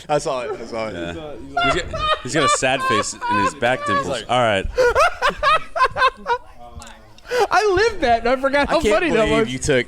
I saw it. Yeah. He's got a sad face in his back dimples. All right. I lived that, and I forgot how funny that was. You took.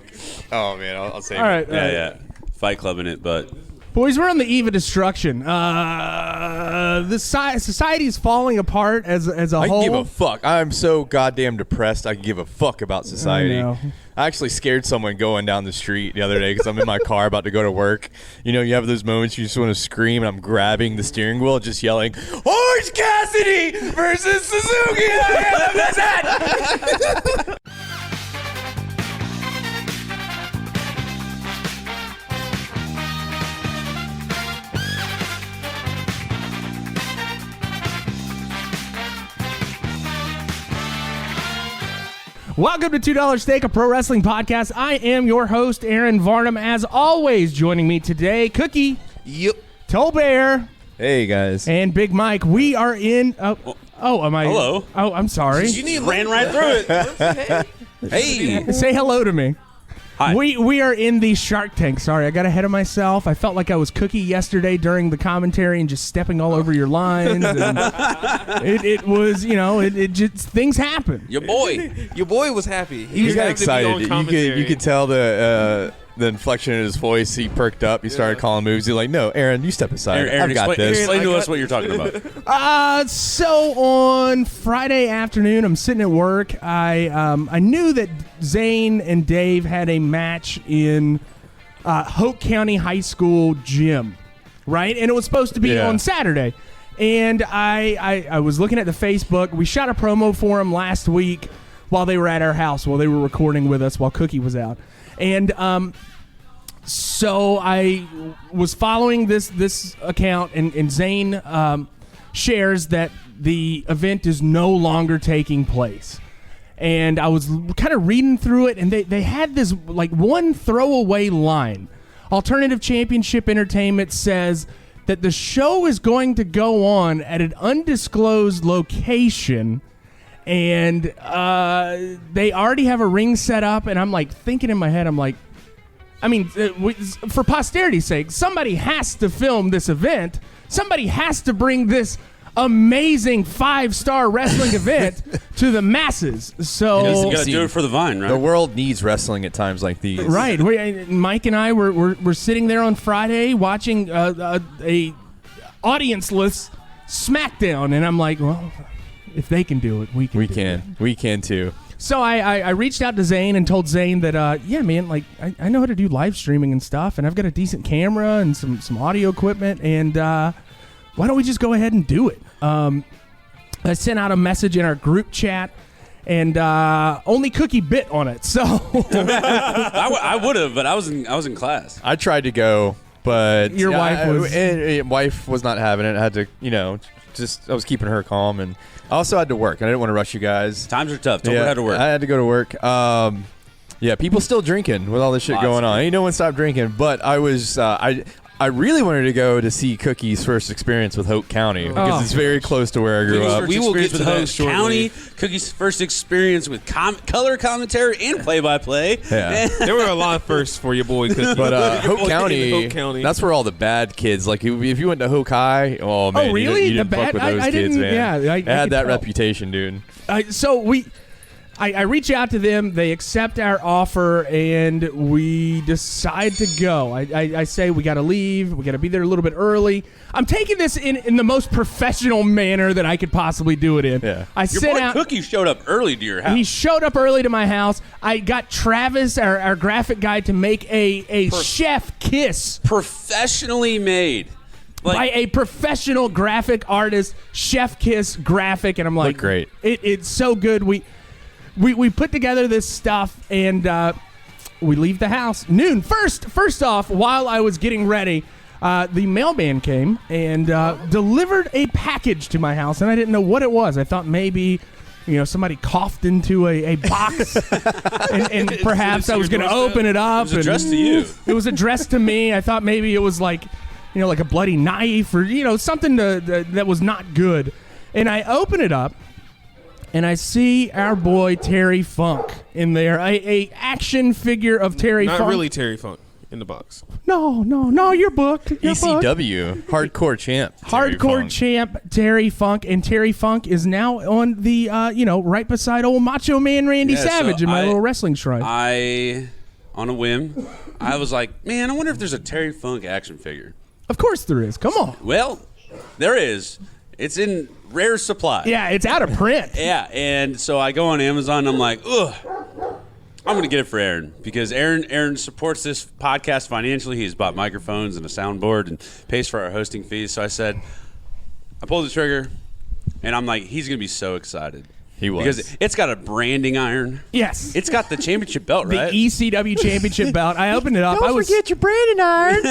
Oh man, I'll save it. All right. Yeah. Fight Clubbing it, but. Boys, we're on the eve of destruction. The society is falling apart as a whole. I can give a fuck. I'm so goddamn depressed. I can give a fuck about society. I know. I actually scared someone going down the street the other day because I'm in my car about to go to work. You know, you have those moments you just want to scream, and I'm grabbing the steering wheel, just yelling, "Orange Cassidy versus Suzuki!" Welcome to $2 Steak, a pro wrestling podcast. I am your host, Aaron Varnum. As always, joining me today, Cookie. Yep. Tolbert. Hey, guys. And Big Mike. We are in... am I... Hello. Oh, I'm sorry. You ran right through it. Hey. Say hello to me. Hi. We are in the Shark Tank. Sorry, I got ahead of myself. I felt like I was Cookie yesterday during the commentary and just stepping all over your lines. And it was, it just things happen. Your boy was happy. He got excited. You could tell the inflection in his voice. He perked up. He started calling moves. He's like, "No, Aaron, you step aside. Aaron, I've got this." Explain to us what you're talking about. So on Friday afternoon, I'm sitting at work. I knew that Zane and Dave had a match in Hoke County High School gym, right? And it was supposed to be on Saturday. And I was looking at the Facebook. We shot a promo for them last week while they were at our house, while they were recording with us while Cookie was out. And so I was following this account, and Zane shares that the event is no longer taking place. And I was kind of reading through it, and they had this like one throwaway line. Alternative Championship Entertainment says that the show is going to go on at an undisclosed location, and they already have a ring set up. And I'm like thinking in my head, I'm like, I mean, for posterity's sake, somebody has to film this event. Somebody has to bring this amazing 5-star wrestling event to the masses. So You got to do it for the Vine, right? The world needs wrestling at times like these. Right. Mike and I were sitting there on Friday watching a audience-less SmackDown, and I'm like, well, if they can do it, we can. We can too. So I reached out to Zane and told Zane that, yeah, man, like I know how to do live streaming and stuff, and I've got a decent camera and some audio equipment, and why don't we just go ahead and do it? I sent out a message in our group chat, and only Cookie bit on it. So I would have, but I was in class. I tried to go, but Your wife was not having it. I had to, I was keeping her calm, and I also had to work. I didn't want to rush you guys. Times are tough. Tolbert had to work. I had to go to work. Yeah, people still drinking with all this shit going on. Ain't no one stopped drinking, but I was I really wanted to go to see Cookie's first experience with Hoke County because it's very close to where I grew up. We will get to Hoke County. Cookie's first experience with color commentary and play-by-play. Yeah. There were a lot of firsts for your boy Cookie. But Hoke County, that's where all the bad kids, like if you went to Hoke High, oh man, really? you didn't fuck with those kids, man. Yeah, I had that tell. reputation, dude. I reach out to them, they accept our offer, and we decide to go. I say we got to leave, we got to be there a little bit early. I'm taking this in the most professional manner that I could possibly do it in. Yeah. Your boy Cookie showed up early to your house. He showed up early to my house. I got Travis, our graphic guy, to make a chef kiss. Professionally made. By a professional graphic artist, chef kiss graphic, and I'm like, look great. It's so good. We put together this stuff, and we leave the house noon. First off, while I was getting ready, the mailman came and delivered a package to my house, and I didn't know what it was. I thought maybe somebody coughed into a box, and perhaps I was going to open it up. It was addressed to you. It was addressed to me. I thought maybe it was like a bloody knife or something that was not good. And I open it up, and I see our boy Terry Funk in there, a action figure of Terry Funk. Not really Terry Funk. in the box. No, you're booked. You're booked. ECW, hardcore champ. Terry Hardcore Funk. champ Terry Funk, and Terry Funk is now on the right beside old Macho Man Randy Yeah, so Savage in my little wrestling shrine. On a whim, I was like, man, I wonder if there's a Terry Funk action figure. Of course there is. Come on. Well, there is. It's in rare supply. Yeah, it's out of print. Yeah, and so I go on Amazon and I'm like, ugh, I'm going to get it for Aaron because Aaron supports this podcast financially. He's bought microphones and a soundboard and pays for our hosting fees. So I said, I pulled the trigger, and I'm like, he's going to be so excited. He was. Because it's got a branding iron. Yes. It's got the championship belt, The right? ECW championship belt. I opened it up. Don't forget your branding iron.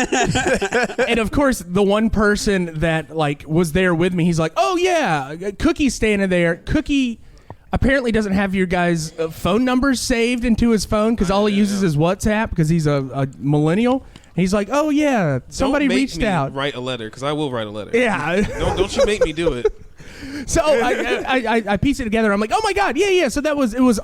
And of course, the one person that was there with me, he's like, "Oh yeah, Cookie's standing there." Cookie apparently doesn't have your guys' phone numbers saved into his phone because all he uses is WhatsApp because he's a millennial. And he's like, "Oh yeah, somebody Don't make reached me out." Write a letter because I will write a letter. Yeah. Don't you make me do it. So I pieced it together. I'm like, oh my god, yeah. So it was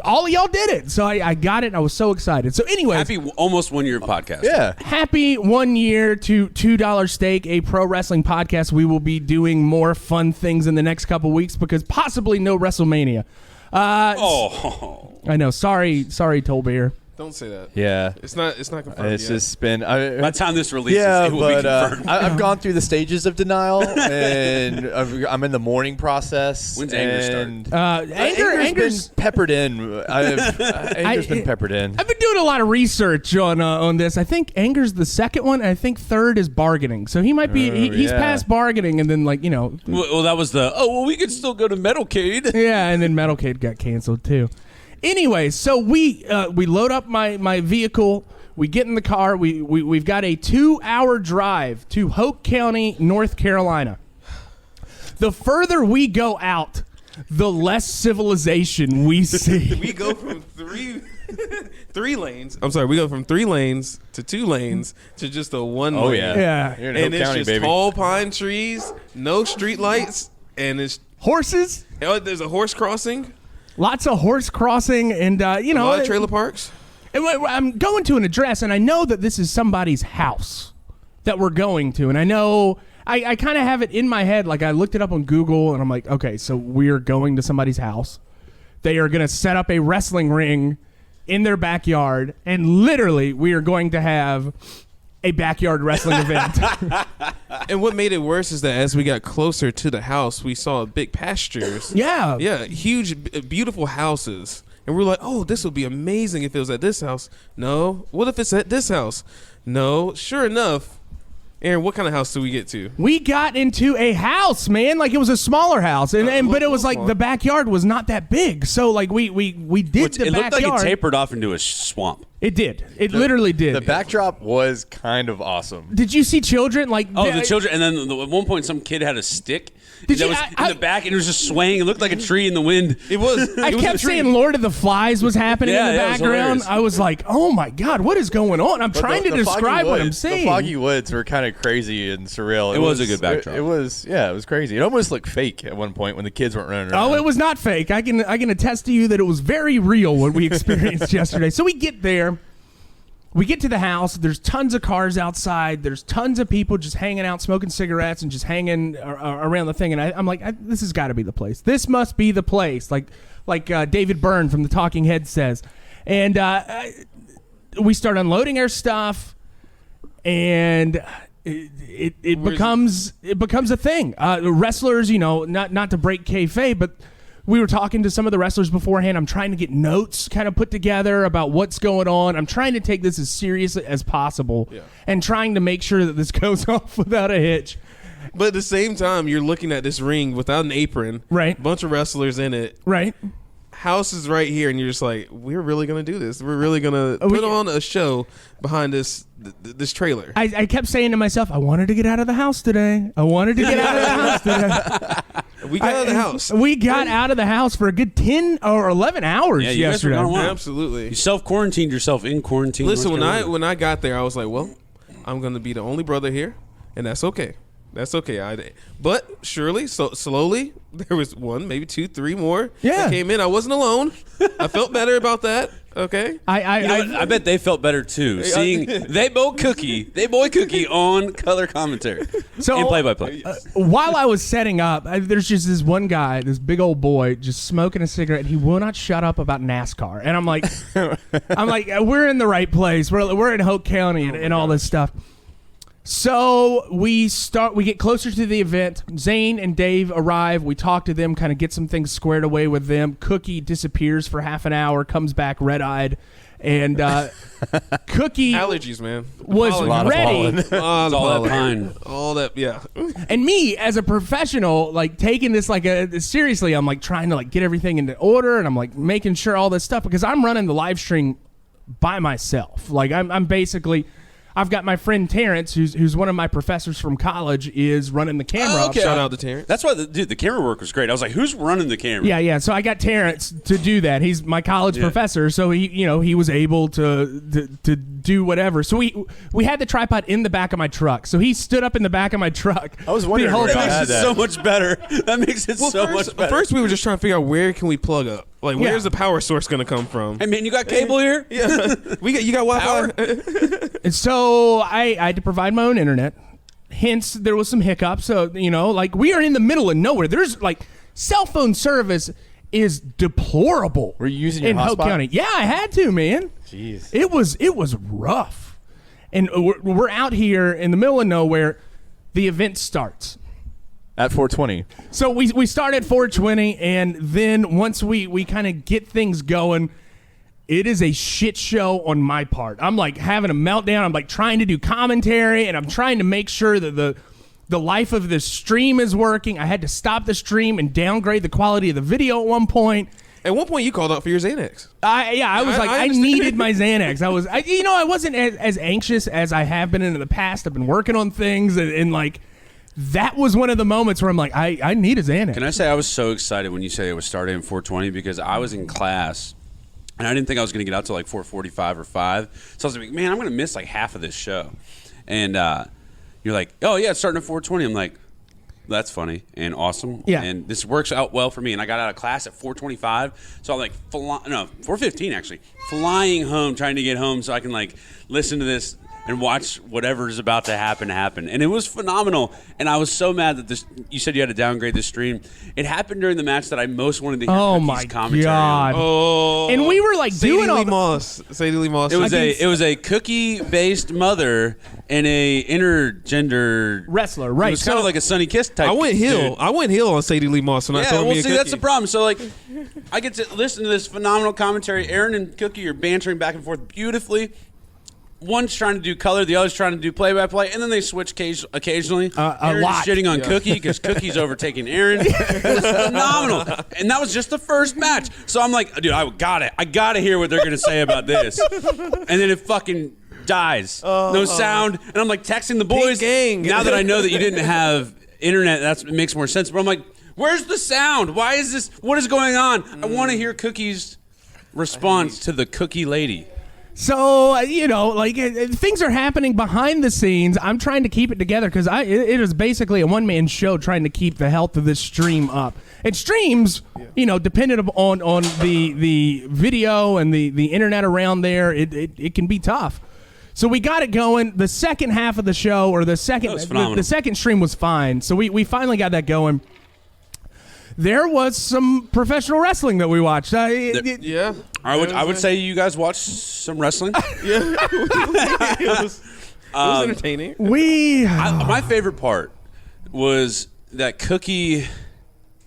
all of y'all did it. So I got it. And I was so excited. So anyway, Happy almost 1 year podcast. Yeah. happy 1 year to $2 Steak, a pro wrestling podcast. We will be doing more fun things in the next couple weeks because possibly no WrestleMania. Oh. I know. Sorry, Tolbert. Don't say that. Yeah. It's not confirmed It's yet. just been. By the time this releases, Yeah, it will but be confirmed. I've gone through the stages of denial, and I'm in the mourning process. When's anger start? Anger's been peppered in. Anger's been peppered in. I've been doing a lot of research on this. I think anger's the second one, and I think third is bargaining. So he might be he's yeah. past bargaining, and then Well, that was we could still go to Metalcade. yeah, and then Metalcade got canceled too. Anyway, so we load up my vehicle. We get in the car. We've got a 2-hour drive to Hoke County, North Carolina. The further we go out, the less civilization we see. We go from three lanes. I'm sorry. We go from 3 lanes to 2 lanes to just a 1 lane. Oh yeah. Yeah. You're in And Hope it's County, just baby. tall pine trees, no street lights, and it's Horses, there's a horse crossing. lots of horse crossing, and A lot of trailer parks. I'm going to an address, and I know that this is somebody's house that we're going to, and I know I kind of have it in my head. Like I looked it up on Google, and I'm like, okay, so we're going to somebody's house. They are going to set up a wrestling ring in their backyard, and literally, we are going to have a backyard wrestling event. And what made it worse is that as we got closer to the house, we saw big pastures. Yeah. Yeah, huge, beautiful houses. And we're like, oh, this would be amazing if it was at this house. No. What if it's at this house? No. Sure enough. Aaron, what kind of house did we get to? We got into a house, man. Like it was a smaller house, but it was like the backyard was not that big. So like we did the It looked backyard. like it tapered off into a swamp. It did. It literally did. The backdrop was kind of awesome. Did you see children like? Oh, the children, and then at one point, some kid had a stick Did that you- was I- in the back, and it was just swaying. It looked like a tree in the wind. It was. I kept saying Lord of the Flies was happening Yeah, in the yeah, it was background. hilarious. I was like, oh my God, what is going on? I'm But trying to the foggy describe what I'm woods- seeing. The foggy woods were kind of crazy and surreal. It was a good backdrop. It was crazy. It almost looked fake at one point when the kids weren't running around. Oh, it was not fake. I can attest to you that it was very real what we experienced yesterday. So we get there. We get to the house. There's tons of cars outside. There's tons of people just hanging out, smoking cigarettes, and just hanging around the thing. And I'm like, this has got to be the place. This must be the place. Like David Byrne from the Talking Heads says. And we start unloading our stuff, and it becomes a thing. Wrestlers, not to break kayfabe, but we were talking to some of the wrestlers beforehand. I'm trying to get notes kind of put together about what's going on. I'm trying to take this as seriously as possible and trying to make sure that this goes off without a hitch. But at the same time, you're looking at this ring without an apron. Right. Bunch of wrestlers in it. Right. House is right here, and you're just like, we're really going to do this. We're really going to put on a show behind this trailer. I kept saying to myself, I wanted to get out of the house today. I wanted to get out of the house today. We got out of the house. We got out of the house for a good 10 or 11 hours Yeah, you guys were yesterday. gone wild. Absolutely. You self-quarantined yourself in quarantine. Listen, North Carolina. when I got there, I was like, well, I'm going to be the only brother here, and that's okay. That's okay. But surely, slowly, there was 1, maybe 2, 3 more that came in. I wasn't alone. I felt better about that. Okay. I bet they felt better too, seeing they boy cookie on color commentary and play-by-play. While I was setting up, there's just this one guy, this big old boy, just smoking a cigarette. He will not shut up about NASCAR, and I'm like, we're in the right place. We're in Hoke County and all this stuff. So we get closer to the event. Zane and Dave arrive. We talk to them, kind of get some things squared away with them. Cookie disappears for half an hour, comes back red-eyed, and Cookie allergies, man, was ready. All that pine, all that, yeah. And me, as a professional, like taking this seriously, I'm like trying to like get everything into order, and I'm like making sure all this stuff because I'm running the live stream by myself. Like I'm basically. I've got my friend Terrence, who's one of my professors from college, is running the camera. Okay. Shout out to Terrence. That's why, the camera work was great. I was like, who's running the camera? Yeah. So I got Terrence to do that. He's my college professor, so he was able to do whatever. So we had the tripod in the back of my truck. So he stood up in the back of my truck. I was wondering the whole time. That makes it so much better. That makes it much better. First, we were just trying to figure out where can we plug up. Like, where's the power source going to come from? Hey, man, you got cable here? Yeah. You got Wi-Fi? And so I had to provide my own internet. Hence, there was some hiccups. So, like, we are in the middle of nowhere. There's, like, cell phone service is deplorable. Were you using your in Hoke hotspot? County? Yeah, I had to, man. Jeez. It was rough. And we're out here in the middle of nowhere. The event starts. At 420. So we start at 420, and then once we kind of get things going, it is a shit show on my part. I'm like having a meltdown. I'm like trying to do commentary, and I'm trying to make sure that the life of the stream is working. I had to stop the stream and downgrade the quality of the video at one point. At one point, you called out for your Xanax. I was like, I needed my Xanax. I wasn't as anxious as I have been in the past. I've been working on things, and like, that was one of the moments where I'm like, I need a Xanax. Can I say I was so excited when you say it was starting at 4:20 because I was in class and I didn't think I was going to get out till like 4:45 or 5. So I was like, man, I'm going to miss like half of this show. And you're like, oh yeah, it's starting at 4:20. I'm like, that's funny and awesome. Yeah. And this works out well for me. And I got out of class at 4:25. So I'm like, 4:15 actually, flying home, trying to get home so I can like listen to this and watch whatever's about to happen. And it was phenomenal. And I was so mad that you said you had to downgrade the stream. It happened during the match that I most wanted to hear Cookie's commentary God. on. Oh. And we were like doing all Sadie Lee Moss. It was a cookie-based mother and a intergender wrestler, right? It was kind of like a Sunny Kiss type. I went heel. dude. I went heel on Sadie Lee Moss, and I told me that's the problem. So like, I get to listen to this phenomenal commentary. Aaron and Cookie are bantering back and forth beautifully. One's trying to do color, the other's trying to do play-by-play, and then they switch occasionally. Aaron's lot. shitting on Cookie because Cookie's overtaking Aaron. It was phenomenal, and that was just the first match. So I'm like, dude, I gotta hear what they're gonna say about this, and then it fucking dies, no sound, and I'm like texting the boys. Gang. Now that I know that you didn't have internet, it makes more sense. But I'm like, where's the sound? Why is this? What is going on? I want to hear Cookie's response to the Cookie lady. So, things are happening behind the scenes. I'm trying to keep it together because it is basically a one-man show trying to keep the health of this stream up. And streams, dependent on the video and the internet around there, it can be tough. So we got it going. The second half of the show, or the second stream was fine. So we finally got that going. There was some professional wrestling that we watched. Yeah. I would say you guys watched some wrestling. Yeah. It was entertaining. My favorite part was that Cookie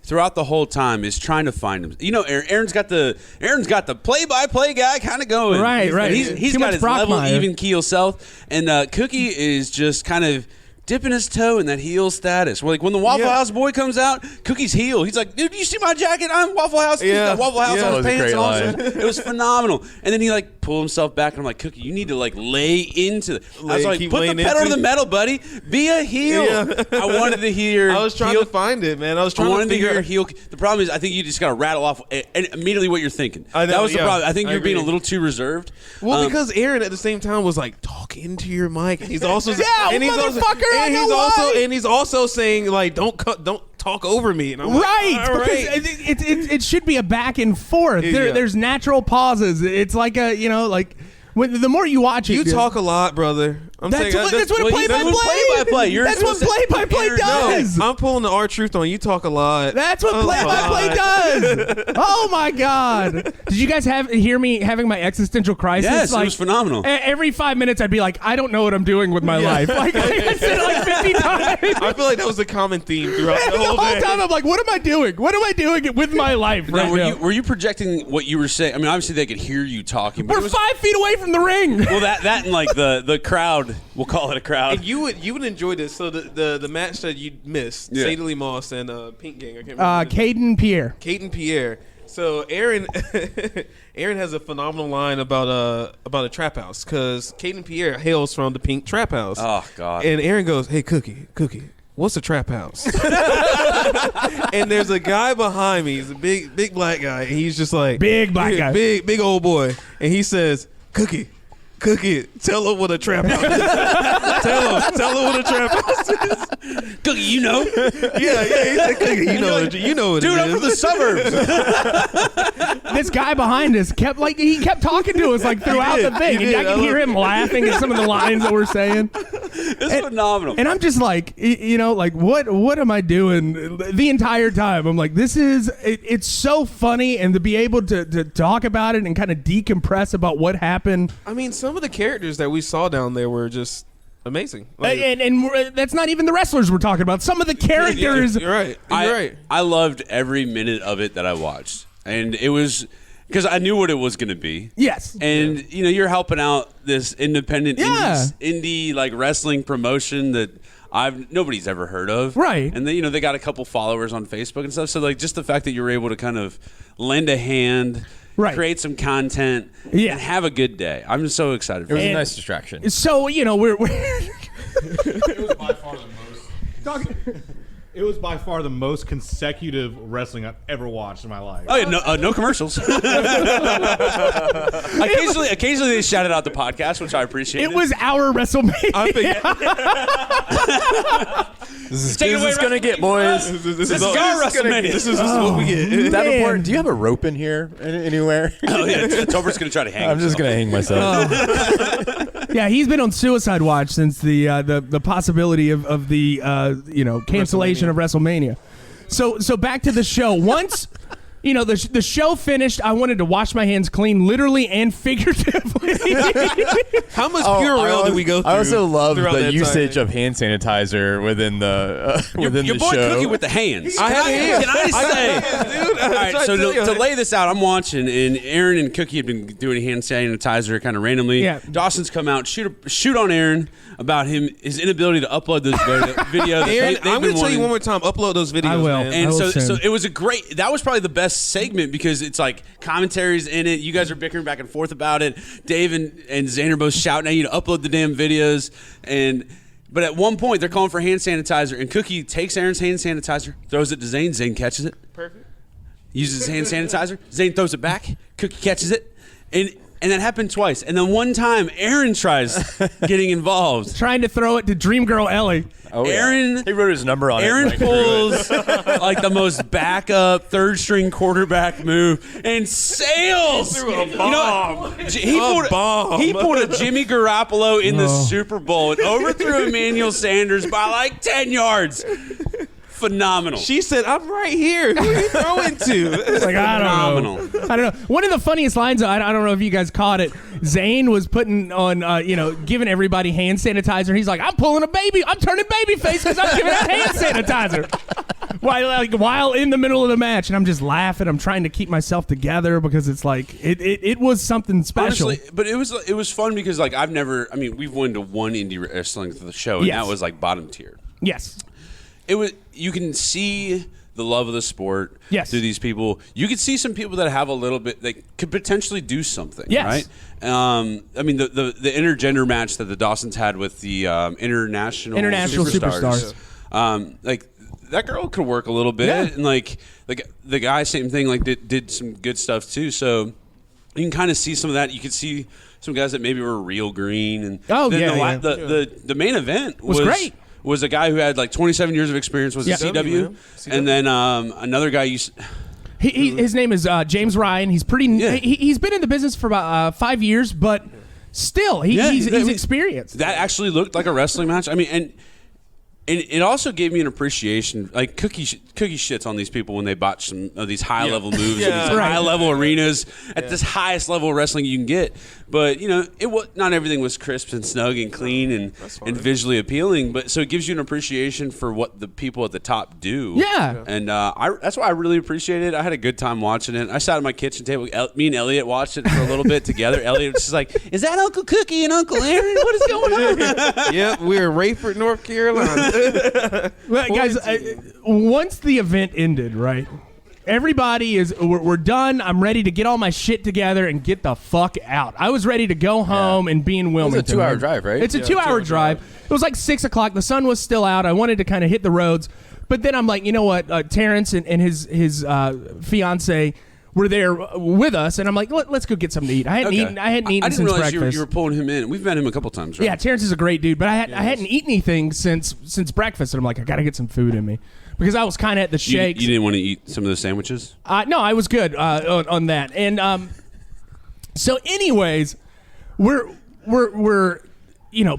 throughout the whole time is trying to find him. Aaron's got the play-by-play guy kind of going. Right. He's got his level, even keel self, and Cookie is just kind of dipping his toe in that heel status. We're like, when the Waffle House boy comes out, Cookie's heel. He's like, dude, do you see my jacket? I'm Waffle House. He's got Waffle House on his pants. And all this. It was phenomenal. And then he like pulled himself back, and I'm like, Cookie, you need to like lay into it. I was like, put the pedal to the metal, buddy. Be a heel. Yeah. I wanted to hear. I was trying to find it, man. I wanted to hear heel. The problem is, I think you just got to rattle off immediately what you're thinking. I know, that was the problem. I think you're being a little too reserved. Well, because Aaron at the same time was like, talk into your mic. He's also motherfucker. and he's also saying like, don't talk talk over me. And I'm Right, like, all right. because it should be a back and forth. Yeah. There's natural pauses. It's like the more you watch it, You talk a lot, brother. That's what play-by-play. That's what play-by-play does. I'm pulling the R-Truth on you. Talk a lot. That's what play-by-play does. Oh my God! Did you guys hear me having my existential crisis? Yes, it was phenomenal. Every 5 minutes, I'd be like, I don't know what I'm doing with my life. Like I said it like 50 times. I feel like that was a common theme throughout the whole day. time, I'm like, what am I doing? What am I doing with my life right now? Were you projecting what you were saying? I mean, obviously they could hear you talking. But We're 5 feet away from the ring. Well, that and like the crowd, we'll call it a crowd. And you would enjoy this. So the match that you missed, Yeah. Sadie Lee Moss and Pink Gang. I can't remember. Caden Pierre. Kate and Pierre. So Aaron has a phenomenal line about a trap house because Kate and Pierre hails from the Pink Trap House. Oh God! And Aaron goes, "Hey, Cookie, what's a trap house?" And there's a guy behind me. He's a big black guy, and he's just like Big black guy. big old boy, and he says, "Cookie, tell him what a trap house is. tell him what a trap house is." Cookie, you know? Yeah, he said, "Cookie, you know what Dude, it is." I'm from the suburbs. This guy behind us kept talking to us like throughout the thing. He And I did. can hear him laughing at some of the lines that we're saying. It's phenomenal. And I'm just like, what am I doing the entire time? I'm like, it's so funny, and to be able to talk about it and kind of decompress about what happened. I mean, some of the characters that we saw down there were just amazing. Like, And that's not even the wrestlers we're talking about. Some of the characters. You're right. You're right. I loved every minute of it that I watched, and it was because I knew what it was going to be. Yes. And you're helping out this independent Yeah. indie like wrestling promotion that nobody's ever heard of. Right. And then they got a couple followers on Facebook and stuff. So like just the fact that you were able to kind of lend a hand, Right. create some content, Yeah. and have a good day. I'm just so excited for It was it. a nice distraction. So, we're It was by far the most. It was by far the most consecutive wrestling I've ever watched in my life. Oh yeah, no commercials. Occasionally they shouted out the podcast, which I appreciate. it was our WrestleMania. I think This is Take it good as away, it's gonna get, boys. This is our WrestleMania. This is what we get. Davenport, Man. do you have a rope in here anywhere? Oh yeah, Tolbert's gonna try to hang. I'm just gonna hang myself. Yeah, he's been on suicide watch since the possibility of the cancellation of WrestleMania. So back to the show. Once the show finished, I wanted to wash my hands clean, literally and figuratively. How much Purell did we go through? I also love throughout the that usage time? of hand sanitizer within the within Your the boy show. Cookie with the hands. I have hands. Can I say? Dude, All right, so to lay this out, I'm watching, and Aaron and Cookie have been doing hand sanitizer kind of randomly. Yeah. Dawson's come out, shoot on Aaron about his inability to upload this video. that Aaron, they've I'm been going to tell you wanting. one more time. Upload those videos. I will. Man. And I will so soon. it was that was probably the best segment because it's like commentaries in it. You guys are bickering back and forth about it. Dave and Zane are both shouting at you to upload the damn videos. But at one point, they're calling for hand sanitizer, and Cookie takes Aaron's hand sanitizer, throws it to Zane. Zane catches it. Perfect. Uses his hand sanitizer. Zane throws it back. Cookie catches it. And that happened twice. And then one time, Aaron tries getting involved. Trying to throw it to Dream Girl Ellie. Oh, yeah. Aaron- he wrote his number on Aaron it. pulls like the most backup third string quarterback move and sails. Threw a bomb. He pulled a Jimmy Garoppolo in the Super Bowl and overthrew Emmanuel Sanders by like 10 yards. Phenomenal. She said, "I'm right here. Who are you throwing to?" It's like, I don't know. Phenomenal. I don't know. One of the funniest lines, I don't know if you guys caught it. Zane was putting on, giving everybody hand sanitizer. He's like, I'm pulling a baby. I'm turning baby face because I'm giving out hand sanitizer. While in the middle of the match. And I'm just laughing. I'm trying to keep myself together because it's like, it was something special. Honestly, but it was fun because like we've won to one indie wrestling for the show and Yes. that was like bottom tier. Yes. You can see the love of the sport Yes. through these people. You could see some people that have a little bit, they could potentially do something, Yes. right? The intergender match that the Dawsons had with the international Superstars. Like that girl could work a little bit, Yeah. and like the guy, same thing. Like did some good stuff too. So you can kind of see some of that. You could see some guys that maybe were real green, and Oh, then yeah, the main event Was great. was a guy who had like 27 years of experience, was a CW. And then another guy his name is James Ryan. He's pretty. He's been in the business for about 5 years, but still, he's experienced. That actually looked like a wrestling match. I mean, and it also gave me an appreciation. Like Cookie shits on these people when they botch some of these high level moves, in these high level arenas at this highest level of wrestling you can get. But not everything was crisp and snug and clean and visually appealing. But so it gives you an appreciation for what the people at the top do. Yeah. And that's why I really appreciated it. I had a good time watching it. I sat at my kitchen table. Me and Elliot watched it for a little bit together. Elliot was just like, "Is that Uncle Cookie and Uncle Aaron? What is going on?" Yep, we're in Rayford, North Carolina. Well, guys, once the event ended, right? Everybody we're done. I'm ready to get all my shit together and get the fuck out. I was ready to go home and be in Wilmington. It's a 2-hour drive, right? It's a 2-hour drive. It was like 6 o'clock. The sun was still out. I wanted to kind of hit the roads. But then I'm like, you know what? Terrence and his fiance were there with us, and I'm like, let's go get something to eat. I hadn't eaten I didn't since realize breakfast. you were pulling him in. We've met him a couple times, right? Yeah, Terrence is a great dude, but I hadn't eaten anything since breakfast, and I'm like, I got to get some food in me. Because I was kind of at the shakes. You didn't want to eat some of the sandwiches? No, I was good on that. And so anyways, we're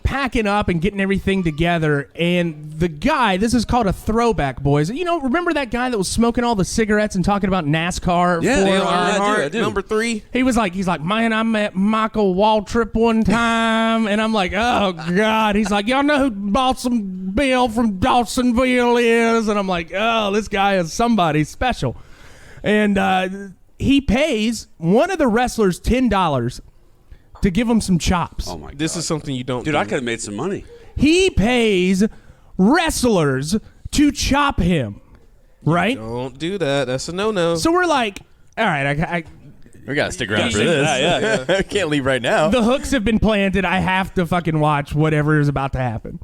packing up and getting everything together, and the guy, this is called a throwback, boys. Remember that guy that was smoking all the cigarettes and talking about NASCAR? I do. Number 3. He's like, man, I met Michael Waltrip one time, and I'm like, oh God. He's like, y'all know who Balsam Bill from Dawsonville is? And I'm like, oh, this guy is somebody special. And he pays one of the wrestlers $10 to give him some chops. Oh my God. This is something you don't do. do. I could have made some money. He pays wrestlers to chop him, right? Don't do that. That's a no-no. So we're like, all right, We got to stick around for this. Yeah. I can't leave right now. the hooks have been planted. I have to fucking watch whatever is about to happen.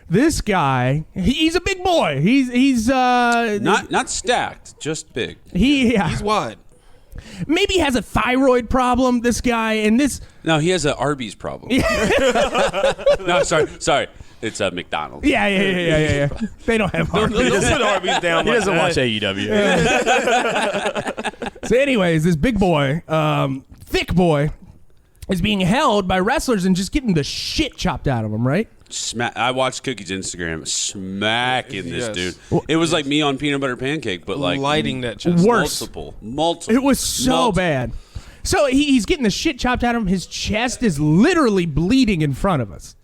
This guy, he's a big boy. He's not stacked, just big. He's wide. Maybe has a thyroid problem, this guy, and this... No, he has an Arby's problem. No, sorry. It's a McDonald's. Yeah. They don't have Arby's. Don't put Arby's down. He doesn't watch AEW. So anyways, this big boy, thick boy, is being held by wrestlers and just getting the shit chopped out of him, right? I watched Cookie's Instagram smacking this Yes. dude. It was like me on peanut butter pancake, but like lighting that chest. Worse. Multiple. It was so bad. So he's getting the shit chopped out of him. His chest is literally bleeding in front of us.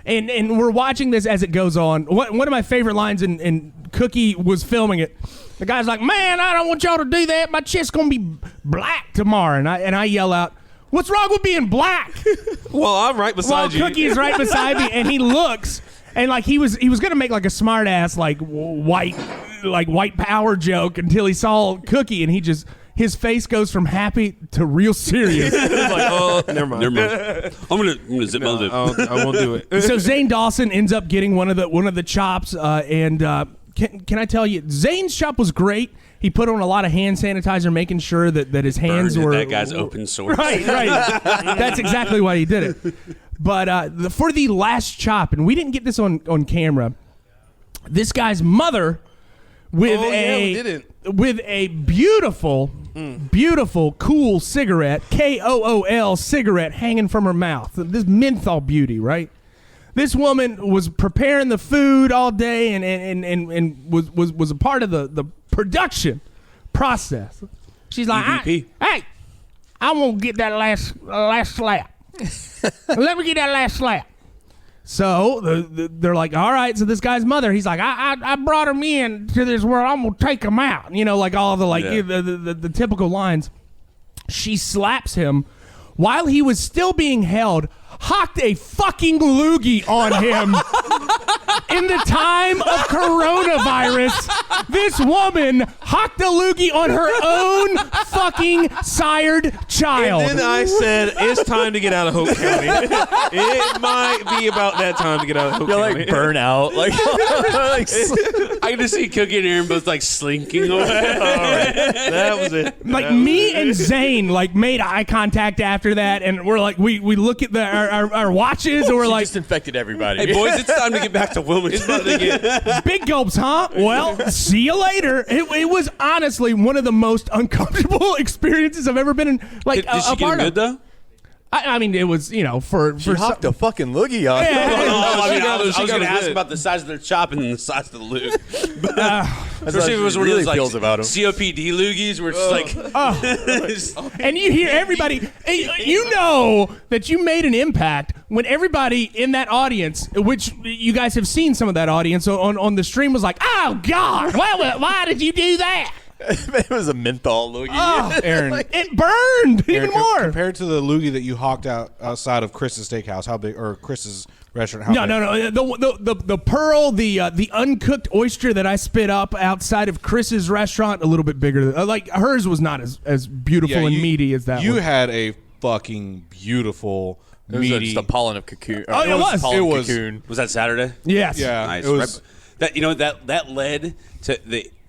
And we're watching this as it goes on. One of my favorite lines, and Cookie was filming it. The guy's like, man, I don't want y'all to do that. My chest's going to be black tomorrow. And I yell out, what's wrong with being black? Well, I'm right beside you. Cookie is right beside me, and he looks, and like he was gonna make like a smart ass like white power joke until he saw Cookie, and his face goes from happy to real serious. He's like, oh, never mind. I'm gonna zip my lip. I won't do it. So Zane Dawson ends up getting one of the chops, and can I tell you, Zane's chop was great. He put on a lot of hand sanitizer, making sure that his hands were... that guy's open source. Right. That's exactly why he did it. But for the last chop, and we didn't get this on camera, this guy's mother with a beautiful, cool cigarette, KOOL cigarette hanging from her mouth. This menthol beauty, right? This woman was preparing the food all day and was a part of the production process. She's like, hey, I won't get that last slap. Let me get that last slap. So they're like, all right. So this guy's mother, he's like, I brought him in to this world. I'm gonna take him out. Like all the the typical lines. She slaps him while he was still being held. Hocked a fucking loogie on him. In the time of coronavirus, this woman hocked a loogie on her own fucking sired child. And then I said, it's time to get out of Hope County. It might be about that time to get out of Hope You're County. like burn out. Like I can just see Cookie and Aaron both like slinking away. That was it. Like me and Zane like made eye contact after that, and we're like we look at our watches and we're She like, just infected everybody. Hey boys, it's time to get back to Wilmington. It's about to get. big gulps, huh? Well, see you later. It was honestly one of the most uncomfortable experiences I've ever been in. Like Did she a get part him of. good though? I mean, it was for She hocked a fucking loogie on. Yeah. I was she got going to it ask good. about the size of their chop and then the size of the lug. That's Especially if it was one of those like feels about him. COPD loogies where it's like, and you hear everybody. You know that you made an impact when everybody in that audience, which you guys have seen some of that audience on the stream, was like, "Oh God, why did you do that?" It was a menthol loogie. Oh, Aaron, it burned even Aaron, more. compared to the loogie that you hawked outside of Chris's Steakhouse, how big, or Chris's restaurant? How big? No. The pearl, the uncooked oyster that I spit up outside of Chris's restaurant, a little bit bigger. Like hers was not as beautiful and meaty as that. You one. had a fucking beautiful, It was meaty. just a pollen of cocoon. Oh, it was. Pollen It was. cocoon. was that Saturday? Yes. Yeah, Nice. it was. That led to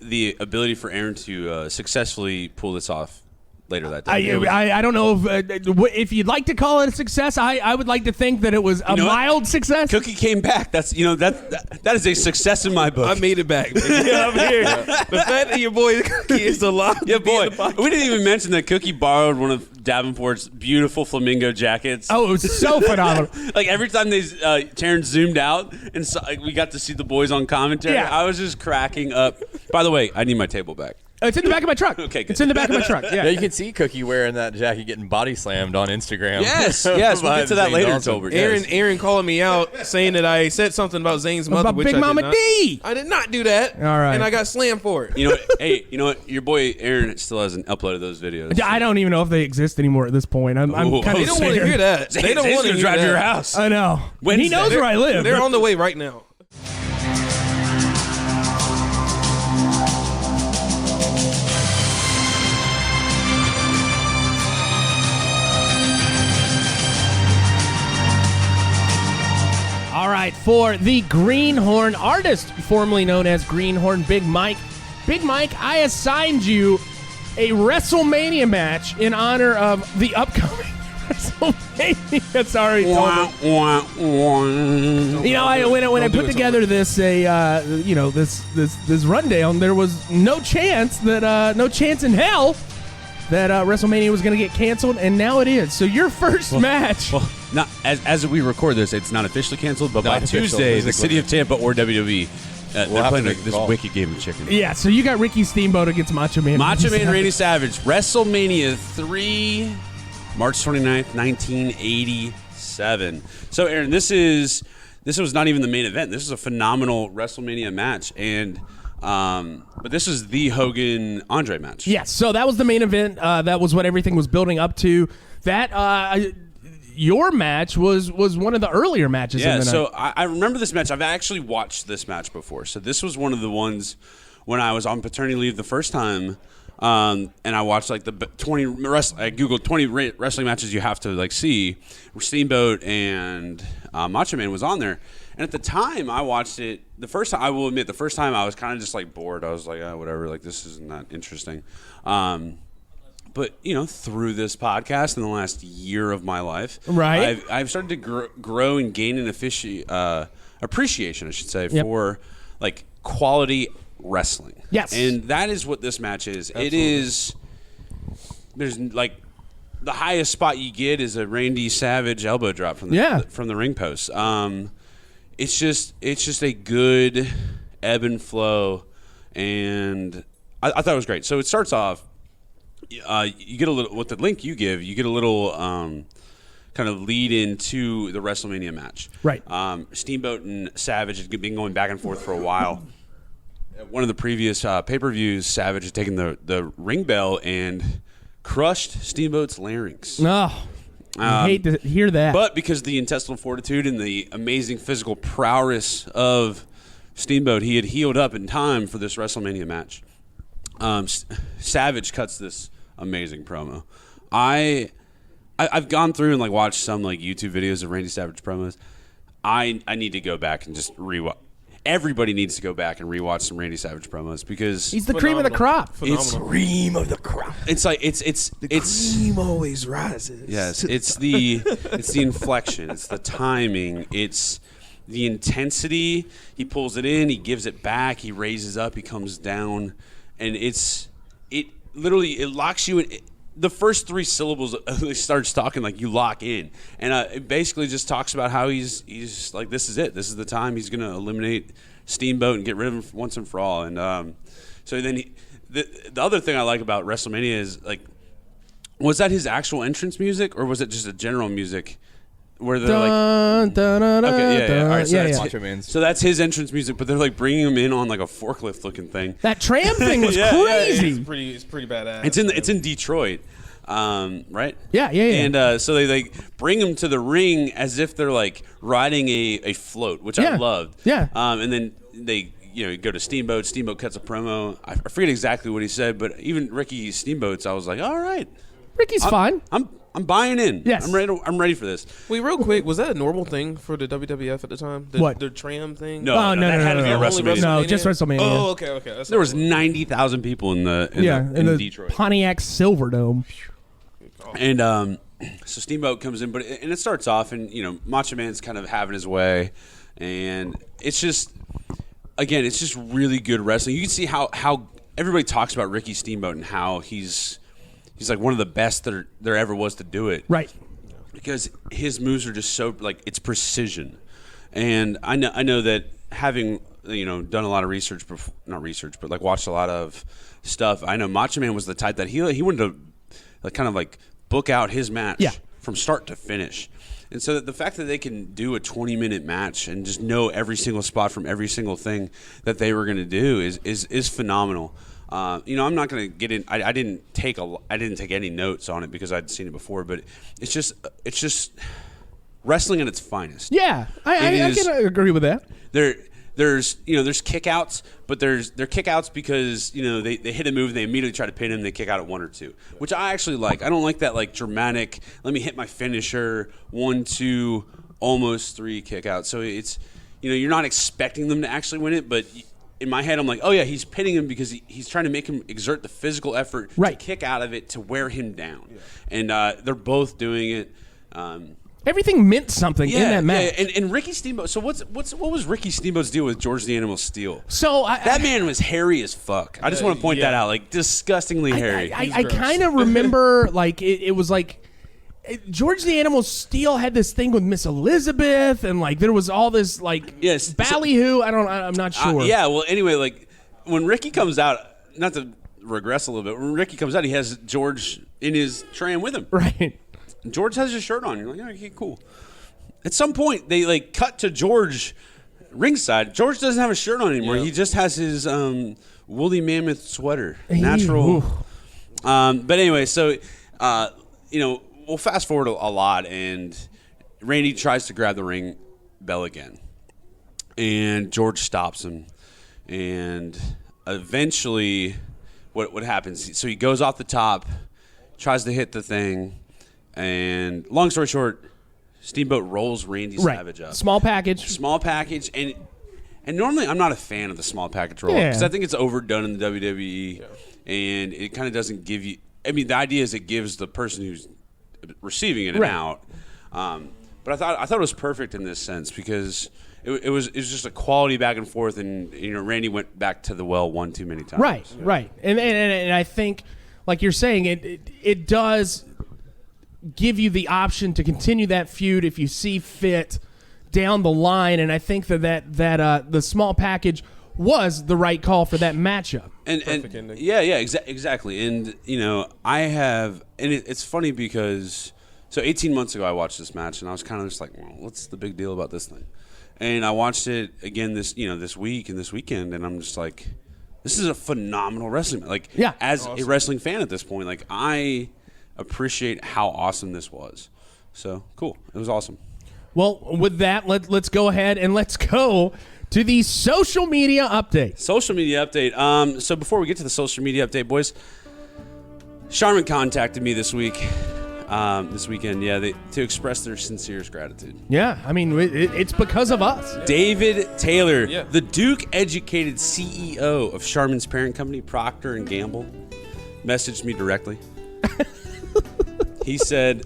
the ability for Aaron to successfully pull this off later that day. I don't know if you'd like to call it a success. I would like to think that it was a know what? mild success. Cookie came back. That's that is a success in my book. I made it back. Baby. I'm here. The fact that your boy Cookie is alive. Yeah, to be boy. in the podcast. We didn't even mention that Cookie borrowed one of Davenport's beautiful flamingo jackets. Oh, it was so phenomenal. Like every time Terrence zoomed out and we got to see the boys on commentary, Yeah. I was just cracking up. By the way, I need my table back. It's in the back of my truck. Okay, good. It's in the back of my truck. Yeah, Yeah. you can see Cookie wearing that jacket getting body slammed on Instagram. Yes, we'll get to that later, Tolbert. Yes. Aaron calling me out saying that I said something about Zane's mother, About which Big I Mama did not. D. I did not do that. All right. And I got slammed for it. You know, hey, you know what? Your boy Aaron still hasn't uploaded those videos. I don't even know if they exist anymore at this point. I'm Ooh. kind They of don't want to hear that. They don't want to hear drive that. to your house. I know. Wednesday. He knows where I live. They're on the way right now. All right, for the Greenhorn artist, formerly known as Greenhorn Big Mike. Big Mike, I assigned you a WrestleMania match in honor of the upcoming WrestleMania. Sorry, Tolbert. Wah, wah, wah. You know, when I put together this this rundown, there was no chance in hell that WrestleMania was going to get canceled, and now it is. So your first match. Well, not as we record this, it's not officially canceled, but by Not official, Tuesday, the physically. City of Tampa or WWE, they're have playing to make a this call. wicked game of chicken. Yeah, so you got Ricky Steamboat against Macho Man. Macho Man Randy Savage, WrestleMania 3, March 29th, 1987. So, Aaron, this was not even the main event. This is a phenomenal WrestleMania match, and but this is the Hogan Andre match. Yes, so that was the main event. That was what everything was building up to. That your match was one of the earlier matches. Yeah, in the so night. I remember this match. I've actually watched this match before. So this was one of the ones when I was on paternity leave the first time, and I watched like the 20. I googled 20 wrestling matches you have to like see. Where Steamboat and Macho Man was on there, and at the time I watched it. The first time, I will admit, the first time I was kind of just like bored. I was like, oh, whatever. Like this isn't that interesting. But through this podcast in the last year of my life, Right. I've started to grow and gain an appreciation, I should say, Yep. for like quality wrestling. Yes. And that is what this match is. It is. There's like the highest spot you get is a Randy Savage elbow drop from the ring post. It's just a good ebb and flow, and I thought it was great. So it starts off. You get a little with the link you give. You get a little kind of lead into the WrestleMania match. Right. Steamboat and Savage had been going back and forth for a while. At one of the previous pay-per-views, Savage had taken the ring bell and crushed Steamboat's larynx. Oh, I hate to hear that. But because of the intestinal fortitude and the amazing physical prowess of Steamboat, he had healed up in time for this WrestleMania match. Savage cuts this amazing promo. I've gone through and like watched some like YouTube videos of Randy Savage promos. I need to go back and just rewatch. everybody needs to go back and rewatch some Randy Savage promos because He's the cream of the crop. Phenomenal. Cream of the crop. it's like it's Cream always rises. yes, it's the inflection, it's the timing, it's the intensity. He pulls it in, he gives it back, he raises up, he comes down, and it literally locks you in. The first 3 syllables he starts talking, like, you lock in, and it basically just talks about how he's like, this is it, this is the time he's gonna eliminate Steamboat and get rid of him once and for all. And so then the other thing I like about WrestleMania is, like, was that his actual entrance music or was it just a general music where they're like, okay, yeah, all right, so that's Macho Man's. so that's his entrance music, but they're like bringing him in on like a forklift looking thing. That tram thing was Yeah, crazy. It's pretty badass. It's in Detroit, right? Yeah. And so they bring him to the ring as if they're like riding a float, which I loved. Yeah. And then they go to Steamboat. Steamboat cuts a promo. I forget exactly what he said, but even Ricky Steamboat's, I was like, all right, Ricky's fine. I'm buying in. Yes. I'm ready for this. Wait, real quick, was that a normal thing for the WWF at the time? What? The tram thing? No, Oh, no, that had to be a Only WrestleMania. No, just WrestleMania. Oh, okay. That's There was 90,000 people in the Detroit. Pontiac Silverdome. And so Steamboat comes in, and it starts off, and Macho Man's kind of having his way, and it's just really good wrestling. You can see how everybody talks about Ricky Steamboat and how he's like one of the best that there ever was to do it. Right. Because his moves are just so, like, it's precision. And I know that having done a lot of research, not research, but like watched a lot of stuff, I know Macho Man was the type that he wanted to like kind of like book out his match from start to finish. And so the fact that they can do a 20-minute match and just know every single spot from every single thing that they were going to do is phenomenal. I'm not going to get in. I didn't take any notes on it because I'd seen it before, but it's just wrestling at its finest. Yeah, I can agree with that. There's kickouts, but they're kickouts because they hit a move and they immediately try to pin him. They kick out at 1 or 2, which I actually like. I don't like that like dramatic. Let me hit my finisher 1, 2, almost 3 kick out. So it's you're not expecting them to actually win it, but in my head I'm like, oh yeah, he's pinning him because he's trying to make him exert the physical effort to kick out of it to wear him down, and they're both doing it. Everything meant something in that match. Yeah, and Ricky Steamboat. So what was Ricky Steamboat's deal with George the Animal Steel? So that man was hairy as fuck. I just want to point that out, like disgustingly hairy. I kind of remember like it was like George the Animal Steel had this thing with Miss Elizabeth, and like there was all this like ballyhoo. I'm not sure. Yeah. Well, anyway, like when Ricky comes out, not to regress a little bit, when Ricky comes out, he has George in his tram with him. Right. George has his shirt on. You're like, okay, cool. At some point, they like cut to George ringside. George doesn't have a shirt on anymore. He just has his woolly mammoth sweater, natural. But anyway, so we'll fast forward a lot, and Randy tries to grab the ring bell again, and George stops him, and eventually, what happens? So he goes off the top, tries to hit the thing. And long story short, Steamboat rolls Randy Savage up. Small package, and normally I'm not a fan of the small package roll because I think it's overdone in the WWE, and it kind of doesn't give you. I mean, the idea is it gives the person who's receiving it an out. But I thought it was perfect in this sense because it was just a quality back and forth, and Randy went back to the well one too many times. Right, and I think, like you're saying, it does give you the option to continue that feud if you see fit down the line, and I think that the small package was the right call for that matchup. And exactly. And it's funny because 18 months ago I watched this match and I was kind of just like, well, what's the big deal about this thing? And I watched it again this week and this weekend, and I'm just like, this is a phenomenal wrestling. Like, as a wrestling fan at this point, like I appreciate how awesome this was. So cool. It was awesome. Well, with that, let's go ahead and let's go to the social media update. So before we get to the social media update, boys, Charmin contacted me this week. this weekend. Yeah, to express their sincerest gratitude. Yeah, I mean, it's because of us. David Taylor, Yeah. the Duke-educated CEO of Charmin's parent company, Procter & Gamble, messaged me directly. He said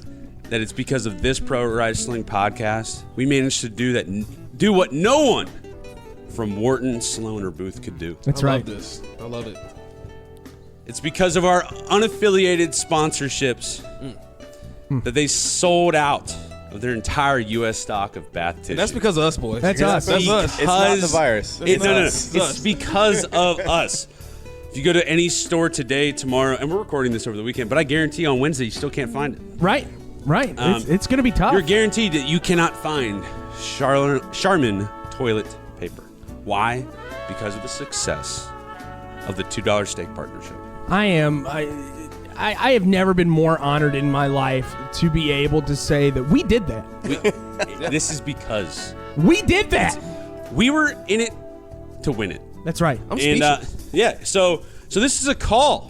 that it's because of this pro wrestling podcast we managed to do what no one from Wharton, Sloan, or Booth could do. That's I right. love this. I love it. It's because of our unaffiliated sponsorships that they sold out of their entire U.S. stock of bath tissue. And that's because of us, boys. That's us. That's us. It's not the virus. No. us. It's because of us. If you go to any store today, tomorrow, and we're recording this over the weekend, but I guarantee on Wednesday you still can't find it. Right. It's going to be tough. You're guaranteed that you cannot find Charmin toilet paper. Why? Because of the success of the $2 steak partnership. I have never been more honored in my life to be able to say that we did that. This is because We did that. we were in it to win it. That's right. I'm And speechless. so this is a call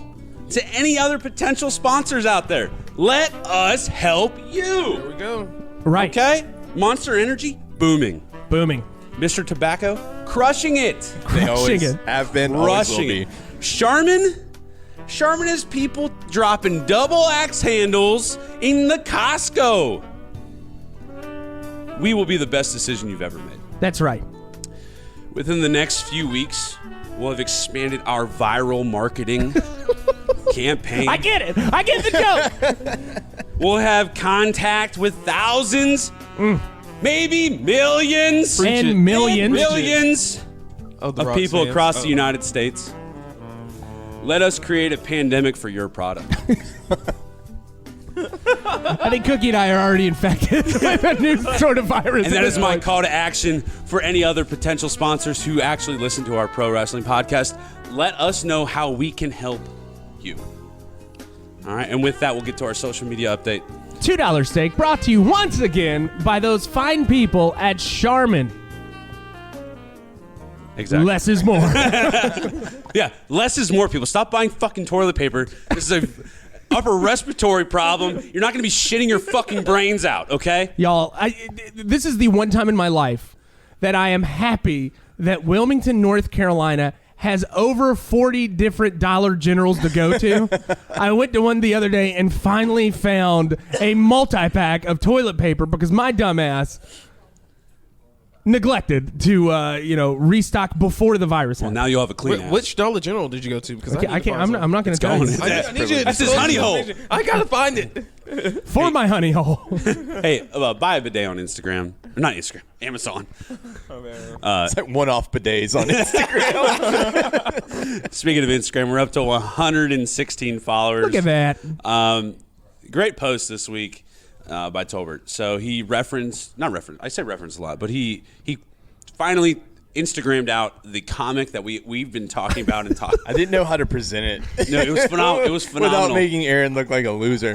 to any other potential sponsors out there. Let us help you. There we go. Right. Okay? Monster Energy, booming. Booming. Mr. Tobacco, crushing it. They always Crushing it. have been, always will Rushing be. it. Charmin has people dropping double axe handles in the Costco. We will be the best decision you've ever made. That's right. Within the next few weeks, we'll have expanded our viral marketing campaign. I get it. I get the joke. We'll have contact with thousands, maybe millions, And millions. millions Of of people across the United States. Let us create a pandemic for your product. I think Cookie and I are already infected with a new sort of virus. And that at is this my point. call to action for any other potential sponsors who actually listen to our pro wrestling podcast. Let us know how we can help you. All right, and with that, we'll get to our social media update. $2 steak brought to you once again by those fine people at Charmin. Exactly. Less is more. Yeah, less is more, people. Stop buying fucking toilet paper. This is a upper respiratory problem. You're not going to be shitting your fucking brains out, okay? Y'all, this is the one time in my life that I am happy that Wilmington, North Carolina has over 40 different Dollar Generals to go to. I went to one the other day and finally found a multi-pack of toilet paper because my dumbass neglected to restock before the virus Well, happened. now you'll have a clean ass. Which Dollar General did you go to? Because I can't. I'm not going to tell going. you. I need you to That's his disclose honey the hole. information. I gotta find it. For my honey hole. Hey, buy a bidet on Instagram. Or not Instagram, Amazon. It's like one-off bidets on Instagram. Speaking of Instagram, we're up to 116 followers. Look at that. Great post this week by Tolbert. So he I say reference a lot, but he finally Instagrammed out the comic that we've been talking about and talking. I didn't know how to present it. No, it was phenomenal. It was phenomenal. Without making Aaron look like a loser,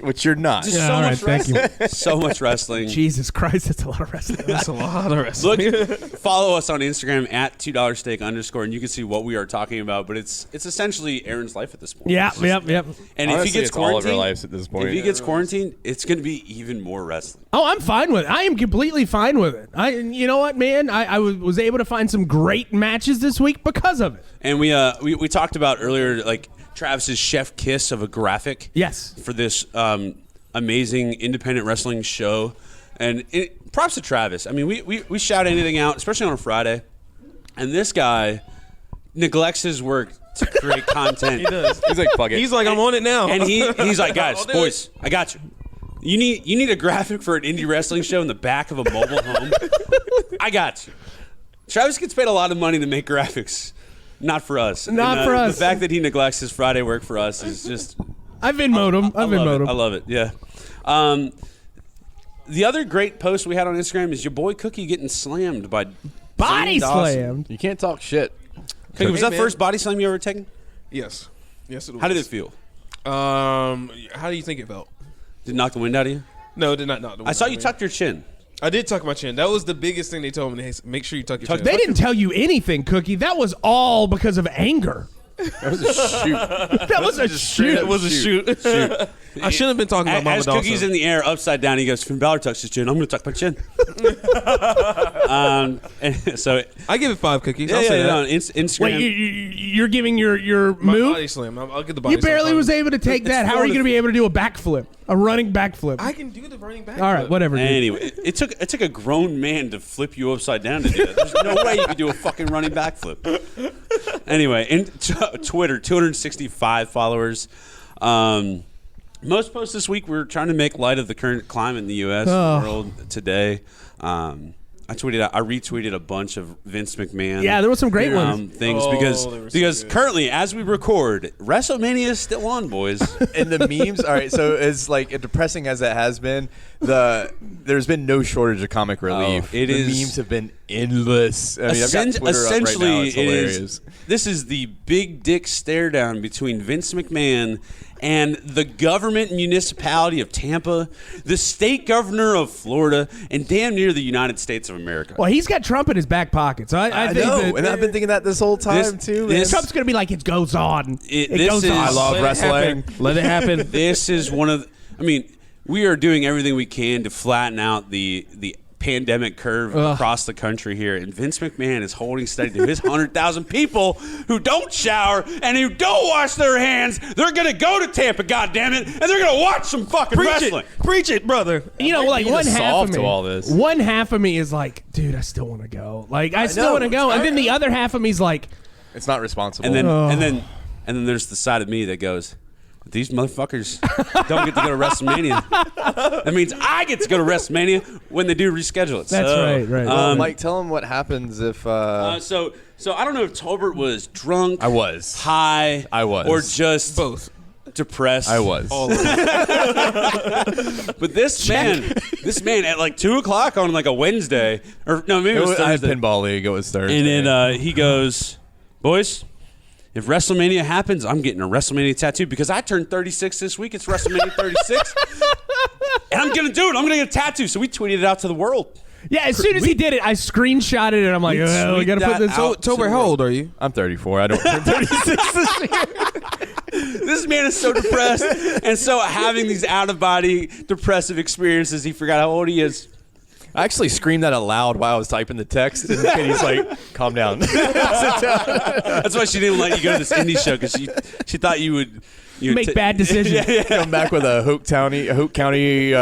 which you're not. Just Yeah, so all much right, thank you. wrestling. So much wrestling. Jesus Christ, that's a lot of wrestling. That's a lot of wrestling. Look, follow us on Instagram at $2 steak _ and you can see what we are talking about. But it's essentially Aaron's life at this point. Yep. And Honestly, if he gets it's all of our quarantined, lives at this point. if he gets quarantined, it's going to be even more wrestling. Oh, I'm fine with it. I am completely fine with it. You know what, man? I was able to find some great matches this week because of it. And we talked about earlier, like Travis's chef kiss of a graphic. Yes. For this amazing independent wrestling show, and props to Travis. I mean, we shout anything out, especially on a Friday, and this guy neglects his work to create content. He does. He's like, fuck it. He's like, I'm on it now. And he's like, guys, I'll do boys, I got you. You need a graphic for an indie wrestling show in the back of a mobile home. I got you. Travis gets paid a lot of money to make graphics, not for us. Not for us. The fact that he neglects his Friday work for us is just. I've Venmo'd him. I love it. Yeah. The other great post we had on Instagram is your boy Cookie getting slammed by Body Zane Dawson. slammed. You can't talk shit. Cookie, was Hey, that man. first body slam you ever taken? Yes. Yes, it was. How did it feel? How do you think it felt? Did it knock the wind out of you? No, it did not. No, I saw you tuck your chin. I did tuck my chin. That was the biggest thing they told me. Hey, make sure you tuck your chin. They didn't tell you anything, Cookie. That was all because of anger. That was a shoot. That was a shoot. It was a shoot. I shouldn't have been talking about Mama As Dawson. Cookie's in the air, upside down, he goes, Finn Balor tucks his chin. I'm going to tuck my chin. And so I give it 5 cookies. I'll say that. no, Instagram. Wait, you're giving your My move? body slam. I'll get the body You barely slam. was able to take that. How are you going to be able to do a backflip? A running backflip? I can do the running back. All right, whatever. Dude. Anyway, it took a grown man to flip you upside down to do that. There's no way you could do a fucking running backflip. Anyway, in Twitter, 265 followers. Most posts this week were trying to make light of the current climate in the U.S. world today. I retweeted a bunch of Vince McMahon. Yeah, there were some great ones. Things Oh, they were because so good. currently, as we record, WrestleMania is still on, boys. And the memes. All right, so as like depressing as it has been, there's been no shortage of comic relief. it the is- memes have been endless. I mean, I've got Twitter up right now. Essentially, It's it hilarious. is. This is the big dick stare down between Vince McMahon and the government municipality of Tampa, the state governor of Florida, and damn near the United States of America. Well, he's got Trump in his back pocket, so I I think know, that and I've been thinking that this whole time too. Man. Trump's going to be like, it goes on. It this goes is- on. I love Let it wrestling. happen. Let it happen. This is one of. We are doing everything we can to flatten out the pandemic curve across the country here, and Vince McMahon is holding steady to his 100,000 people who don't shower and who don't wash their hands. They're gonna go to Tampa, goddammit, and they're gonna watch some fucking wrestling. Preach it, brother. You know, like need one to half solve of to me, all this. one half of me is like, dude, I still want to go. Like, I still know. want to go, and then the other half of me is like, It's not responsible. And then there's the side of me that goes, these motherfuckers don't get to go to WrestleMania. That means I get to go to WrestleMania when they do reschedule it. That's right. Well, Mike, tell him what happens if. So I don't know if Tolbert was drunk, I was. high, I was. or just Both. depressed. I was. But this man at like 2:00 on like a Wednesday, or no, maybe it was I had Thursday. pinball league. It was Thursday. And then he goes, boys, if WrestleMania happens, I'm getting a WrestleMania tattoo because I turned 36 this week. It's WrestleMania 36. And I'm going to do it. I'm going to get a tattoo. So we tweeted it out to the world. yeah. As soon as he did it, I screenshotted it. I'm like, We oh, we tweet got to put that this out. out. Tolbert, how old are you? I'm 34. I don't turn 36 this year. This man is so depressed. And so having these out-of-body depressive experiences, he forgot how old he is. I actually screamed that out loud while I was typing the text, and Katie's like, "Calm down." Sit down. That's why she didn't let you go to this indie show because she thought you would Make bad decisions. Come back with a Hoke County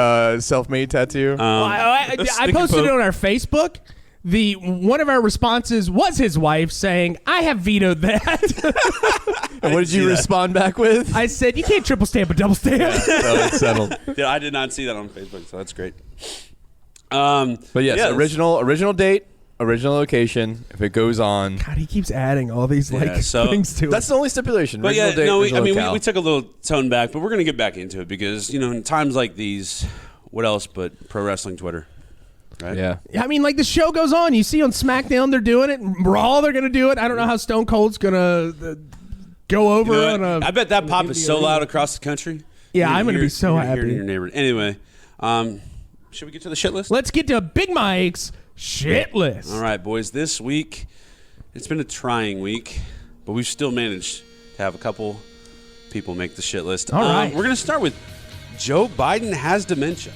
self-made tattoo. Well, I posted it on our Facebook. One of our responses was his wife saying, "I have vetoed that." And what did you respond back with? I said, "You can't triple stamp a double stamp." So it's settled. Yeah, I did not see that on Facebook, so that's great. But yes, yeah, original date, original location. If it goes on, God, he keeps adding all these so things to that's it. the only stipulation. But Original yeah, date, no, original we locale. took a little tone back, but we're going to get back into it because, in times like these, what else but pro wrestling Twitter, right? Yeah. I mean, like the show goes on. You see on SmackDown they're doing it. Raw they're going to do it. I don't know how Stone Cold's going to go over You know on what? a. I bet that pop an is indie so arena. loud across the country. Yeah, You're I'm gonna hear- be so you're gonna hear it happy. in your neighborhood. Anyway, should we get to the shit list? Let's get to Big Mike's shit list. All right, boys. This week, it's been a trying week, but we've still managed to have a couple people make the shit list. All right. We're going to start with Joe Biden has dementia.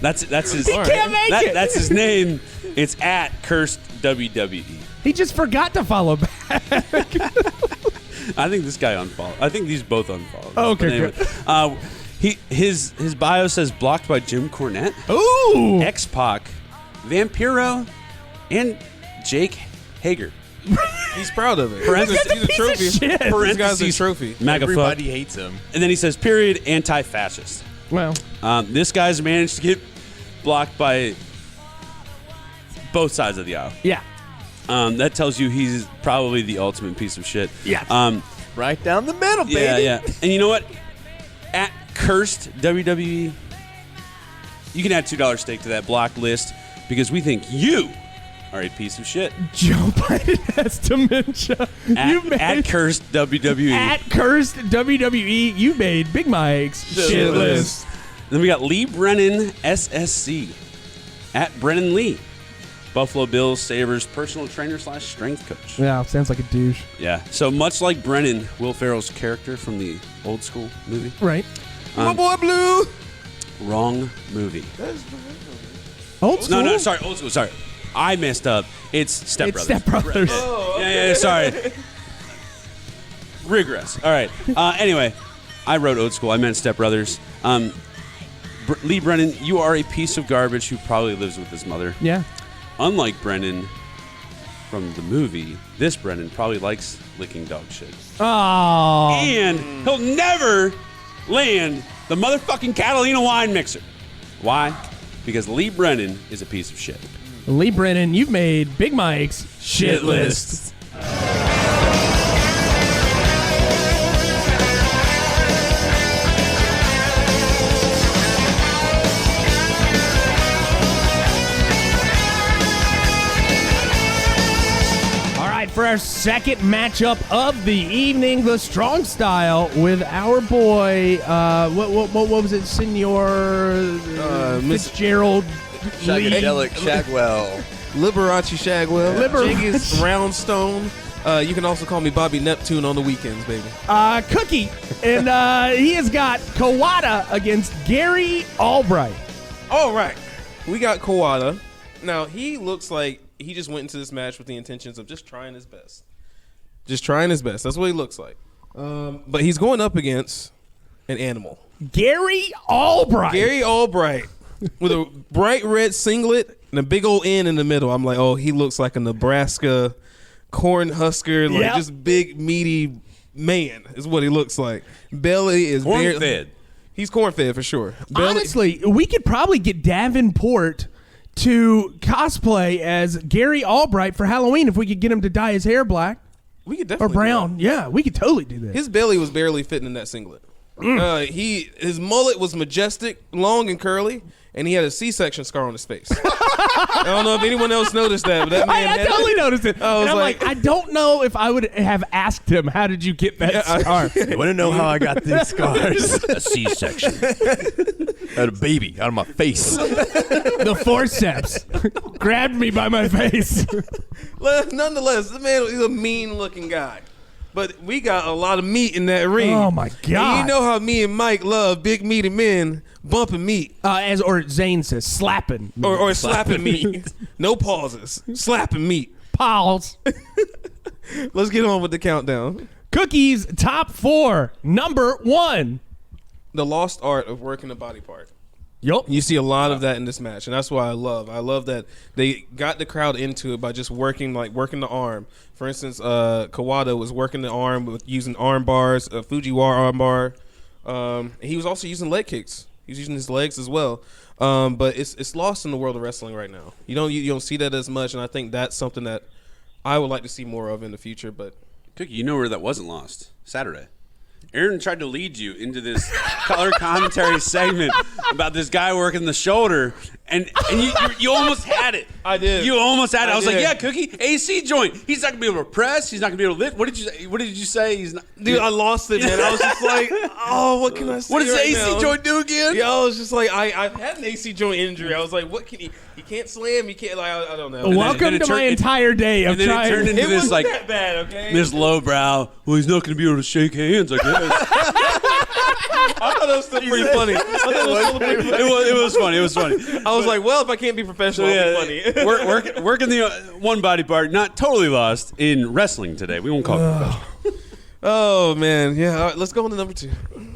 That's his. can't make it. That's his name. It's at Cursed WWE. He just forgot to follow back. I think this guy unfollowed. I think these both unfollowed. Oh, okay, But anyway, his bio says blocked by Jim Cornette, Ooh. X-Pac, Vampiro, and Jake Hager. He's proud of it. Parentheses- He's a trophy. shit. This guy's a Parentheses, trophy. MAGA fuck. Everybody hates him. And then he says, period, anti-fascist. Well, This guy's managed to get blocked by both sides of the aisle. yeah. That tells you he's probably the ultimate piece of shit. Yeah. Right down the middle, baby. Yeah. And you know what? At Cursed WWE, you can add $2 stake to that block list because we think you are a piece of shit. Joe Biden has dementia. At Cursed WWE. At Cursed WWE, you made Big Mike's shit list. Then we got Lee Brennan SSC. At Brennan Lee. Buffalo Bills, Sabres, personal trainer / strength coach. Yeah, sounds like a douche. Yeah. So much like Brennan, Will Ferrell's character from the Old School movie. Right. My boy Blue. Wrong movie. Old School? No, sorry, Old School. Sorry. I messed up. It's Step It's Brothers. Step Brothers. Yeah, sorry. Regress. All right. Anyway, I wrote Old School. I meant Step Brothers. Lee Brennan, you are a piece of garbage who probably lives with his mother. Yeah. Unlike Brennan from the movie, this Brennan probably likes licking dog shit. Oh. And he'll never land the motherfucking Catalina wine mixer. Why? Because Lee Brennan is a piece of shit. Lee Brennan, you've made Big Mike's shit list. For our second matchup of the evening, the strong style with our boy, what was it, Senor Fitzgerald Shagadelic Shagwell. Liberace Shagwell. Liberace. Jenkins Roundstone. You can also call me Bobby Neptune on the weekends, baby. Cookie, and he has got Kawada against Gary Albright. All right. We got Kawada. Now, he looks like he just went into this match with the intentions of just trying his best. Just trying his best. That's what he looks like. But he's going up against an animal. Gary Albright. Gary Albright with a bright red singlet and a big old N in the middle. I'm like, oh, he looks like a Nebraska corn husker, like just big, meaty man is what he looks like. Belly is corn-fed. He's corn-fed for sure. Honestly, we could probably get Davenport to cosplay as Gary Albright for Halloween if we could get him to dye his hair black. We could definitely or brown. Yeah, we could totally do that. His belly was barely fitting in that singlet. His mullet was majestic, long and curly, and he had a C-section scar on his face. I don't know if anyone else noticed that, but that man I totally noticed it. And I'm like, I don't know if I would have asked him, how did you get that scar? I want to know how I got these scars. A C-section. I had a baby out of my face. The forceps grabbed me by my face. Nonetheless, the man is a mean-looking guy. But we got a lot of meat in that ring. Oh, my God. And you know how me and Mike love big, meaty men bumping meat. Or Zane says, slapping. Or slapping meat. No pauses. Slapping meat. Pause. Let's get on with the countdown. Cookie's top 4. Number 1. The lost art of working a body part. Yup. You see a lot of that in this match, and that's why I love that they got the crowd into it by just working the arm. For instance, Kawada was working the arm with using arm bars, a Fujiwara arm bar. He was also using leg kicks. He was using his legs as well. But it's lost in the world of wrestling right now. You don't see that as much, and I think that's something that I would like to see more of in the future. But Cookie, you know where that wasn't lost? Saturday. Aaron tried to lead you into this color commentary segment about this guy working the shoulder, and you almost had it. I did. You almost had it. I was like, did. yeah, Cookie, AC joint. He's not gonna be able to press. He's not gonna be able to lift. What did you say? He's not. dude, I lost it, man. I was just like, oh, what can I say? What does the right AC now? joint do again? Yeah, I was just like, I've had an AC joint injury. I was like, what can he can't slam. He can't. Like, I don't know. Welcome to my entire day of and then trying. it turned into It this wasn't like that bad, okay? this lowbrow. Well, he's not gonna be able to shake hands. I guess. I thought it was still pretty funny. It was funny. It was funny. I was like, well, if I can't be professional, I'll be funny. Working the one body part, not totally lost in wrestling today. We won't call it professional. Oh, man. Yeah, all right, let's go on to number 2.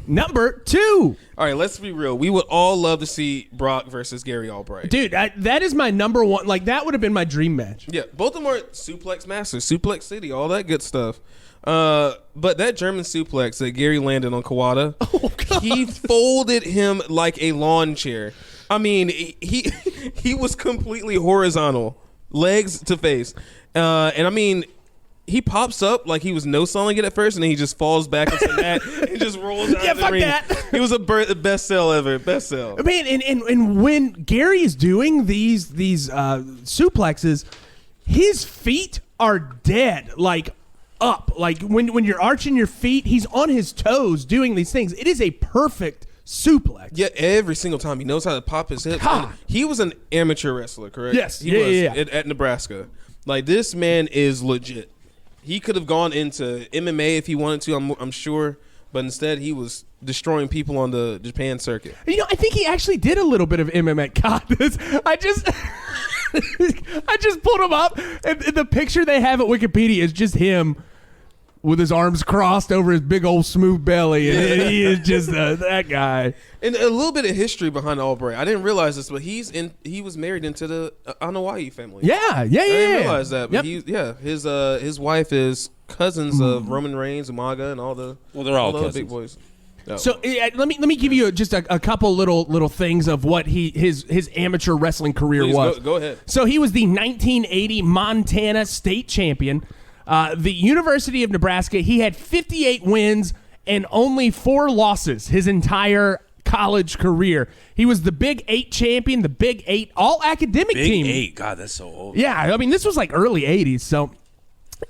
Number 2. All right, let's be real. We would all love to see Brock versus Gary Albright. Dude, that is my number 1. Like, that would have been my dream match. Yeah, both of them are suplex masters, suplex city, all that good stuff. But that German suplex that Gary landed on Kawada, he folded him like a lawn chair. I mean, he was completely horizontal, legs to face. And I mean, he pops up like he was no-selling it at first, and then he just falls back into the mat and just rolls out of the ring. That. It was the best sell ever. Best sell. Man, and when Gary is doing these suplexes, his feet are dead, like up. Like when you're arching your feet, he's on his toes doing these things. It is a perfect suplex. Yeah, every single time. He knows how to pop his hips. God. And he was an amateur wrestler, correct? Yes. He Yeah. at Nebraska. Like, this man is legit. He could have gone into MMA if he wanted to, I'm sure. But instead, he was destroying people on the Japan circuit. You know, I think he actually did a little bit of MMA. God, I just pulled him up, and the picture they have at Wikipedia is just him with his arms crossed over his big old smooth belly, and he is just that guy. And a little bit of history behind Albright. I didn't realize this, but he was married into the Anoa'i family. Yeah. I didn't realize that. But his wife is cousins of Roman Reigns, Umaga, and all the they're all the cousins. big boys. No. So let me give you just a couple little things of what his amateur wrestling career Please, was. go ahead. So he was the 1980 Montana state champion. The University of Nebraska, he had 58 wins and only 4 losses his entire college career. He was the Big 8 champion, the Big 8 all-academic team. Big 8. God, that's so old. Yeah, I mean, this was like early 80s. So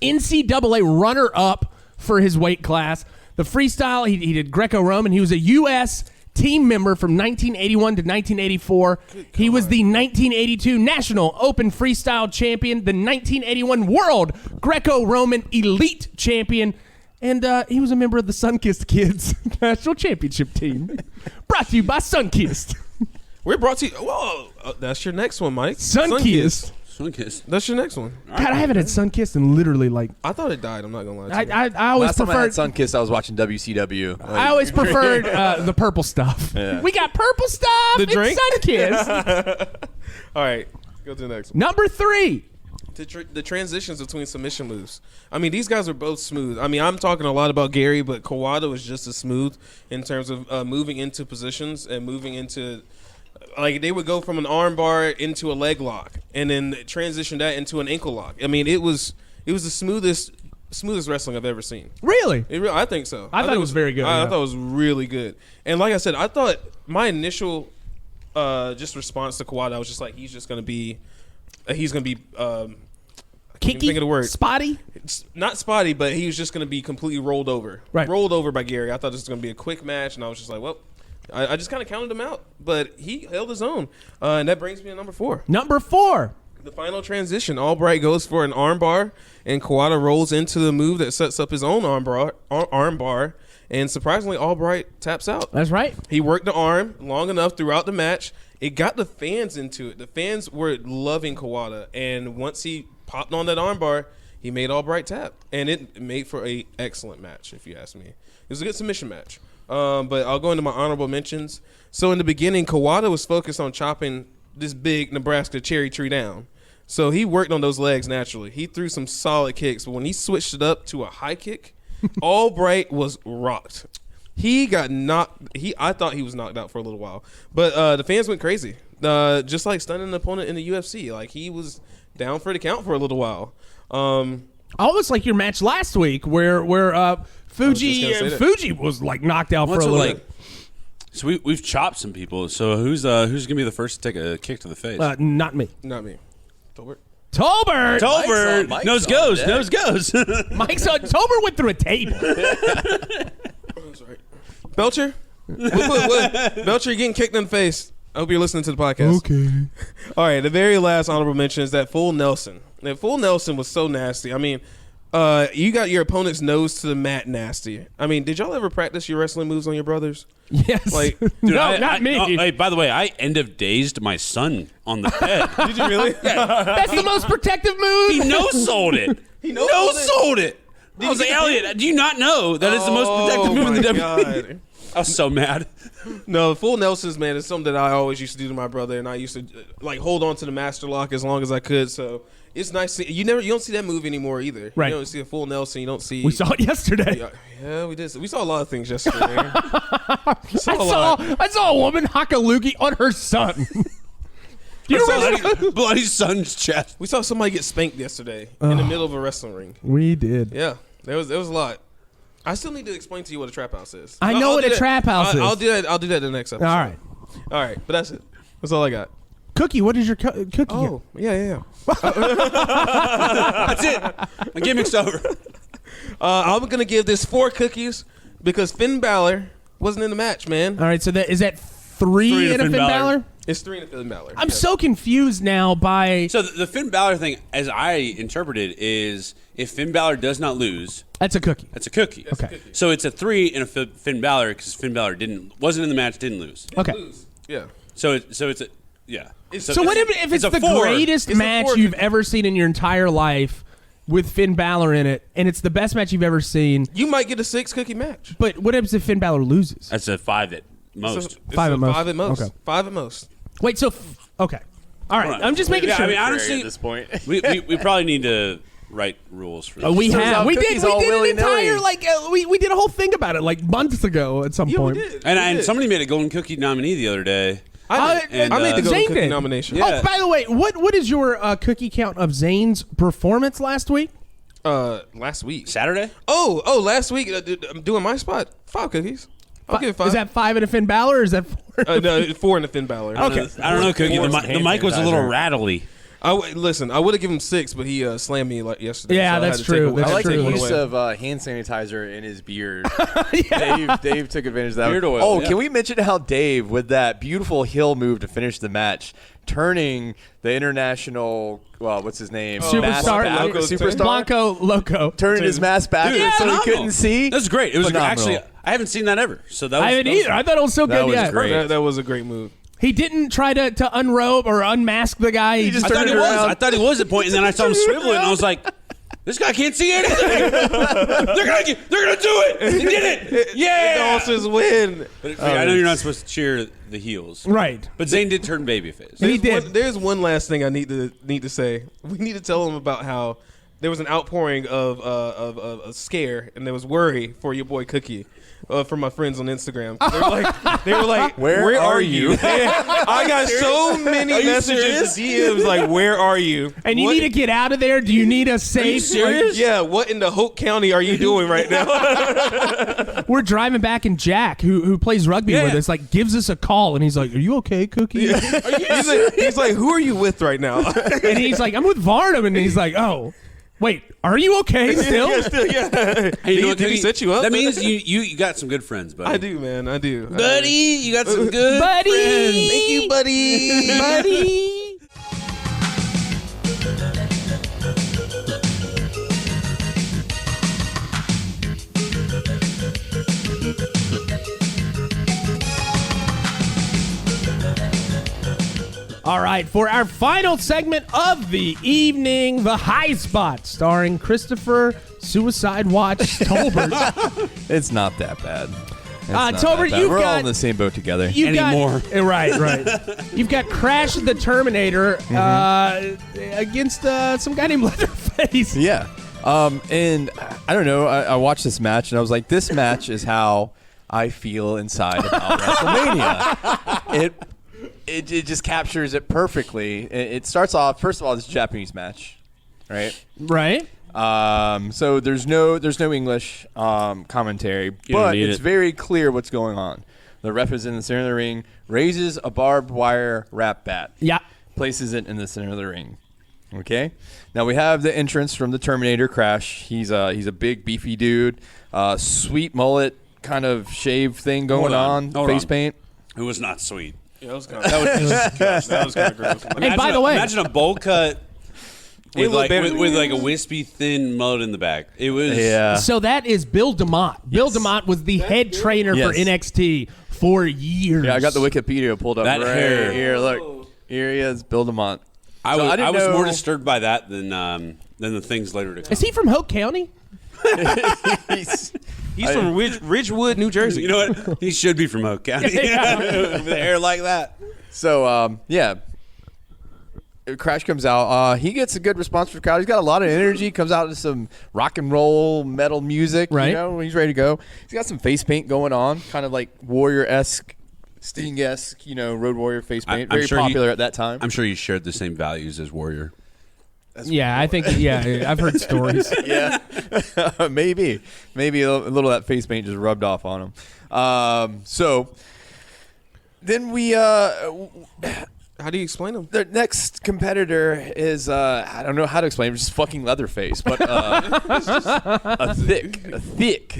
NCAA runner-up for his weight class. The freestyle, he did Greco-Roman. He was a U.S. team member from 1981 to 1984. He was the 1982 National Open Freestyle Champion, the 1981 World Greco-Roman Elite Champion, and he was a member of the Sunkissed Kids National Championship Team. Brought to you by Sunkissed. We're brought to you. Whoa, that's your next one, Mike. Sunkissed. Sunkissed. That's your next one. God, I haven't had Sunkissed in literally like. I thought it died. I'm not gonna lie to you. I always Last time I had preferred. Sunkissed, I was watching WCW. I always preferred the purple stuff. Yeah. We got purple stuff. The in drink? Sunkissed. All right, go to the next one. Number 3. The transitions between submission moves. I mean, these guys are both smooth. I mean, I'm talking a lot about Gary, but Kawada was just as smooth in terms of moving into positions and moving into, like, they would go from an arm bar into a leg lock and then transition that into an ankle lock. I mean, it was the smoothest wrestling I've ever seen. Really? I think so. I thought it was very good. I Yeah. thought it was really good. And like I said, I thought my initial just response to Kawada, I was just like, he's going to be I can't even think of the word. Spotty? It's not spotty, but he was just going to be completely rolled over. Right. Rolled over by Gary. I thought this was going to be a quick match, and I was just like, well, I just kind of counted him out. But he held his own. And that brings me to number 4. Number 4. The final transition. Albright goes for an arm bar, and Kawada rolls into the move that sets up his own arm bar. And surprisingly, Albright taps out. That's right. He worked the arm long enough throughout the match. It got the fans into it. The fans were loving Kawada. And once he popped on that armbar, he made Albright tap. And it made for an excellent match, if you ask me. It was a good submission match. But I'll go into my honorable mentions. So in the beginning, Kawada was focused on chopping this big Nebraska cherry tree down. So he worked on those legs naturally. He threw some solid kicks. But when he switched it up to a high kick, Albright was rocked. He got knocked. I thought he was knocked out for a little while, but the fans went crazy. Just like stunning an opponent in the UFC. Like, he was down for the count for a little while. Almost like your match last week, where Fuji was like knocked out for a little bit. So we've chopped some people. So who's gonna be the first to take a kick to the face? Not me. Not me. Tolbert. Tolbert. Mike's Nose on goes. deck. Nose goes. Mike's on. Tolbert went through a table. Oh, sorry. Belcher. Belcher, you're getting kicked in the face. I hope you're listening to the podcast. Okay. All right. The very last honorable mention is that full Nelson. That full Nelson was so nasty. I mean, you got your opponent's nose to the mat nasty. I mean, did y'all ever practice your wrestling moves on your brothers? Yes. Like, Dude, no, not me. Hey, by the way, I end of dazed my son on the bed. Did you really? That's the most protective move. He no-sold it. He no-sold it. I was like, Elliot, do you not know that it's the most protective move in the WWE? I was so mad. No, full Nelsons, man, is something that I always used to do to my brother, and I used to like hold on to the master lock as long as I could. So it's nice. You don't see that move anymore either. Right. You don't see a full Nelson. You don't see. We saw it yesterday. Yeah, we did. We saw a lot of things yesterday. I saw a woman hock a loogie on her son. Do you remember? Bloody son's chest. We saw somebody get spanked yesterday in the middle of a wrestling ring. We did. Yeah, there was a lot. I still need to explain to you what a trap house is. I know what a trap house is. I'll do that. I'll do that in the next episode. All right. But that's it. That's all I got. Cookie, what is your cookie? Oh, yeah. That's it. My gimmick's over. I'm gonna give this 4 cookies because Finn Balor Wasn't in the match, man. All right, so is that three in a Finn Balor? It's 3 in a Finn Balor. I'm so confused now by... So the Finn Balor thing, as I interpret it, is if Finn Balor does not lose, That's a cookie. that's a cookie. Okay. So it's a 3 in a Finn Balor because Finn Balor wasn't in the match, didn't lose. Okay. Yeah. So it's a yeah. So what if it's a the 4. greatest It's a match 4. you've ever seen in your entire life with Finn Balor in it, and it's the best match you've ever seen, You might get a 6 cookie match. but what happens if Finn Balor loses? That's a 5 at most. It's 5 a at most. 5 at most. Okay. 5 at most. Wait, so... okay. All right, Hold on. I'm just making Yeah, sure. I mean, honestly, at this point. we probably need to write rules for this. We Turns have. out We did. cookies We all did an willy-nilly. entire we did a whole thing about it like months ago at some Yeah, we point. did. and somebody made a golden cookie nominee the other day. I did. and, I made the golden Zane cookie did. nomination. Yeah. Oh, by the way, what is your cookie count of Zane's performance last week? Last week. Saturday? Oh, last week. I'm doing my spot. 5 cookies. I'll give it 5. Is that 5 in a Finn Balor, or is that 4? No, 4 in the Finn Balor. Okay. I don't know, Cookie. Four The is mic was a little hand sanitizer. rattly. Listen, I would have given him 6, but he slammed me like yesterday. Yeah, so I that's had to take true. away- That's I like true. the One use away. of hand sanitizer in his beard. Dave took advantage of that. Beard oil, Oh, yeah. can we mention how Dave, with that beautiful heel move to finish the match, turning the international, what's his name? Superstar. Mask back- Loco Superstar. Blanco Loco. Turning his mask backwards Dude, so he phenomenal. couldn't see. That's great. It was Phenomenal. actually, I haven't seen that ever. So that was, I haven't that was- either. I thought it was so That good. was Yeah, great. That was a great move. he didn't try to unrobe or unmask the guy. He just I just thought turned he it was. around. I thought he was at point, and then I saw him swivel it, and I was like, "This guy can't see anything. they're gonna do it. He did it. Yeah." Dolphins win. But I know you're not supposed to cheer the heels, right. but Zayn did turn babyface. He did. There's one last thing I need to say. We need to tell him about how there was an outpouring of a scare, and there was worry for your boy Cookie. From my friends on Instagram, they were like, Where are you? I got so many messages, DMs like, where are you? And you What- need to get out of there. Do you need a safe? serious? Yeah. What in the Hope County are you doing right now? We're driving back, and Jack, who plays rugby with us, like gives us a call, and he's like, "Are you okay, Cookie?" he's like, who are you with right now? And he's like, "I'm with Varnum," and he's like, "Oh, wait, are you okay still?" Yeah. Hey, you know what, Did he Cookie? set you up? That means you got some good friends, buddy. I do, man. I do. buddy. You got some good Buddy! friends. Thank you, buddy. Buddy. All right, for our final segment of the evening, The High Spot, starring Christopher Suicide Watch Tolbert. It's not that bad. It's not Tolbert, that bad. you've We're all got- in the same boat together. You've Anymore. Got, right. You've got Crash the Terminator against some guy named Leatherface. Yeah. And I don't know. I watched this match and I was like, this match is how I feel inside about WrestleMania. It just captures it perfectly. It starts off, first of all, this Japanese match, right? Right. So there's no English commentary, but need it's it. very clear what's going on. The ref is in the center of the ring, raises a barbed wire wrap bat. Yeah. Places it in the center of the ring. Okay. Now we have the entrance from the Terminator, Crash. He's a big beefy dude, sweet mullet kind of shave thing going on, Hold face on. paint. It was not sweet. Yeah, that was kind of gross. And by the way, imagine a bowl cut It with looked better. with like a wispy, thin mullet in the back. It was so that is Bill DeMott. Bill DeMott was the head trainer for Yes. NXT for years. Yeah, I got the Wikipedia pulled up That right hair. here. Look, here he is, Bill DeMont. I So was, I didn't I was know- more disturbed by that than the things later to come. Is he from Hope County? He's from Ridgewood, New Jersey. You know what? He should be from Oak County. With the hair like that. So, yeah. Crash comes out. He gets a good response from the crowd. He's got a lot of energy. Comes out to some rock and roll metal music. Right. You know, he's ready to go. He's got some face paint going on, kind of like Warrior-esque, Sting-esque, Road Warrior face paint. I'm Very sure popular at that time. I'm sure you shared the same values as Warrior. Yeah, I think. Yeah, I've heard stories. Yeah, maybe a little of that face paint just rubbed off on him. So then we How do you explain them? Their next competitor is I don't know how to explain him, just fucking Leatherface, but a thick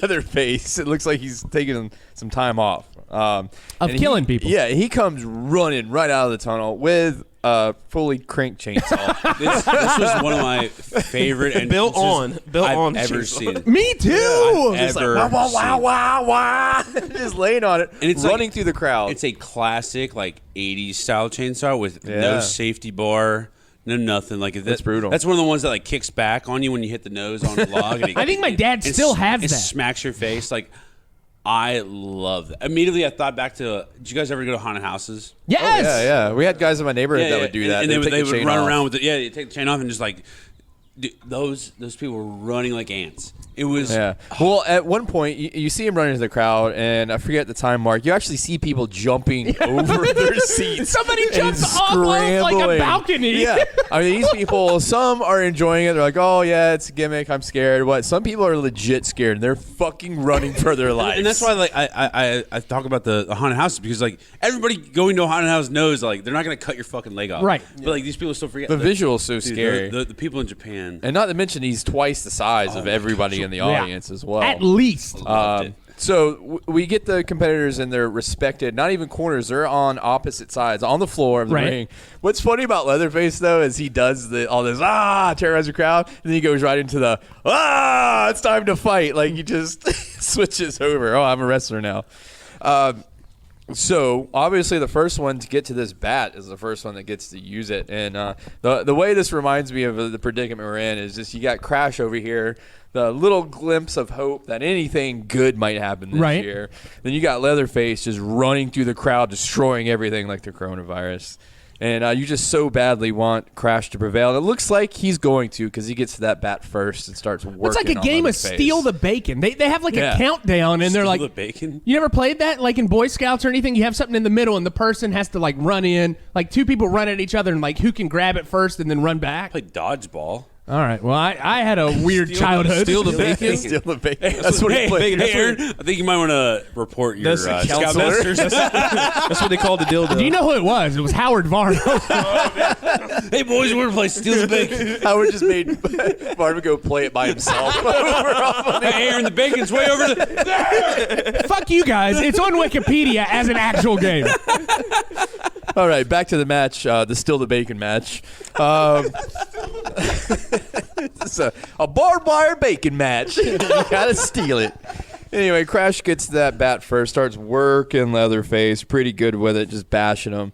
Leatherface. It looks like he's taking some time off. Of killing people. Yeah, he comes running right out of the tunnel with a fully cranked chainsaw. This was one of my favorite and Built on I've ever chainsaw. seen. Me too. I've Just like, ever wah, wah, wah, seen. wah, wah. Just laying on it, And it's running like- through the crowd. It's a classic like 80s style chainsaw with Yeah. no safety bar, no nothing. Like That's brutal. That's one of the ones that like kicks back on you when you hit the nose on a log. And I think my dad still has it that. smacks your face. Like I love that. Immediately I thought back to. Did you guys ever go to haunted houses? Yes. yeah. We had guys in my neighborhood that would do that. And they They'd would, take the would chain run off. around with it. Yeah, you take the chain off and just like dude, those people were running like ants. It was Yeah. Well, at one point, you see him running into the crowd, and I forget the time mark. You actually see people jumping over their seats. Somebody and jumps off of, like, a scrambling. balcony. Yeah. I mean, these people, some are enjoying it. They're like, oh, yeah, it's a gimmick. I'm scared. What? Some people are legit scared, and they're fucking running for their lives. And that's why, like, I talk about the haunted houses because, like, everybody going to a haunted house knows, like, they're not going to cut your fucking leg off. Right. But, like, these people still forget. The like, visual's so dude, scary. The people in Japan. And not to mention, he's twice the size of everybody in the audience as well. At least. Loved it. So we get the competitors in their respected, not even corners. They're on opposite sides, on the floor of the Right. ring. What's funny about Leatherface, though, is he does all this, terrorize the crowd, and then he goes right into the, it's time to fight. Like, he just switches over. Oh, I'm a wrestler now. So, obviously, the first one to get to this bat is the first one that gets to use it. And the way this reminds me of the predicament we're in is just you got Crash over here, the little glimpse of hope that anything good might happen this Right. year. Then you got Leatherface just running through the crowd, destroying everything like the coronavirus. And you just so badly want Crash to prevail. And it looks like he's going to because he gets to that bat first and starts working. It's like a on game of Leatherface. Steal the Bacon. They have like Yeah. a countdown, and they're Steal like, the bacon. you never played that? Like in Boy Scouts or anything, you have something in the middle, and the person has to like run in. Like two people run at each other, and like who can grab it first and then run back. Play dodgeball. All right. Well, I had a weird childhood. Steal the bacon. Steal the bacon. That's what he played. Hey, Aaron, I think you might want to report your That's Scoutmasters. That's what they call the dildo. Do you know who it was? It was Howard Varno. Hey, boys, we're going to play Steal the Bacon. Howard just made Marvin go play it by himself. Hey, Aaron, the bacon's way over the... Fuck you guys. It's on Wikipedia as an actual game. All right, back to the match, the Still the Bacon match. It's a barbed wire bacon match. You gotta steal it. Anyway, Crash gets to that bat first, starts working Leatherface, pretty good with it, just bashing him.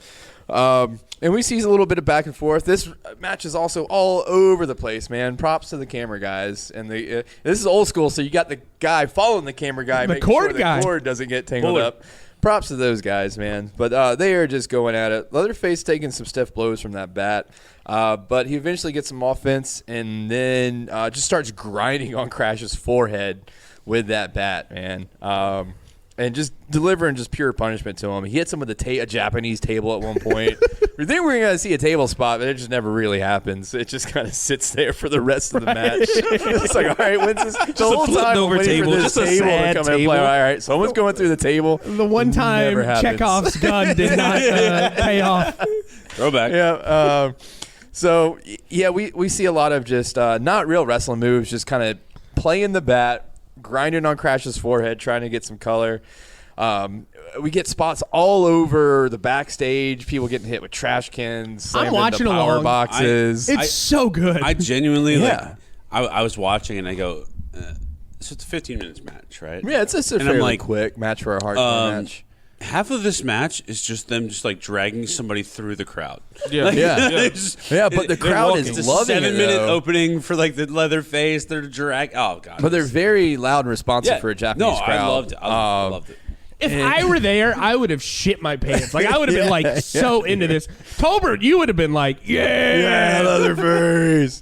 And we see a little bit of back and forth. This match is also all over the place, man. Props to the camera guys. And this is old school, so you got the guy following the camera guy, The making cord sure guy. the cord doesn't get tangled Bullard. up. Props to those guys, man. But they are just going at it. Leatherface taking some stiff blows from that bat. But he eventually gets some offense and then just starts grinding on Crash's forehead with that bat, man. And just delivering just pure punishment to him. He hits him with a Japanese table at one point. We think we're going to see a table spot, but it just never really happens. It just kind of sits there for the rest of the match. It's like, all right, when's this? The whole time I'm flipped-over waiting for table, this just a table to sad come and play. table. All right, someone's going through the table. The one time Never happens. Chekhov's gun did not pay off. Throwback. Yeah. So, yeah, we see a lot of just not real wrestling moves, just kind of playing the bat, grinding on Crash's forehead, trying to get some color. We get spots all over the backstage, people getting hit with trash cans, slamming watching the power along. boxes. It's so good. I genuinely, Yeah. I was watching and I go, so it's a 15 minutes match, right? yeah, it's just a And I'm fairly like, quick match for a hardcore match. half of this match is just them just like dragging somebody through the crowd. Yeah. Yeah. They just- Yeah, but the crowd walking. is it's a loving it, 7-minute though. opening for like the Leatherface. They're drag. Oh god. But they're very loud and responsive yeah. for a Japanese no, crowd. I loved it. I loved it. If I were there, I would have shit my pants. Like I would have been like so into this. Tolbert, you would have been like, yeah. Leatherface.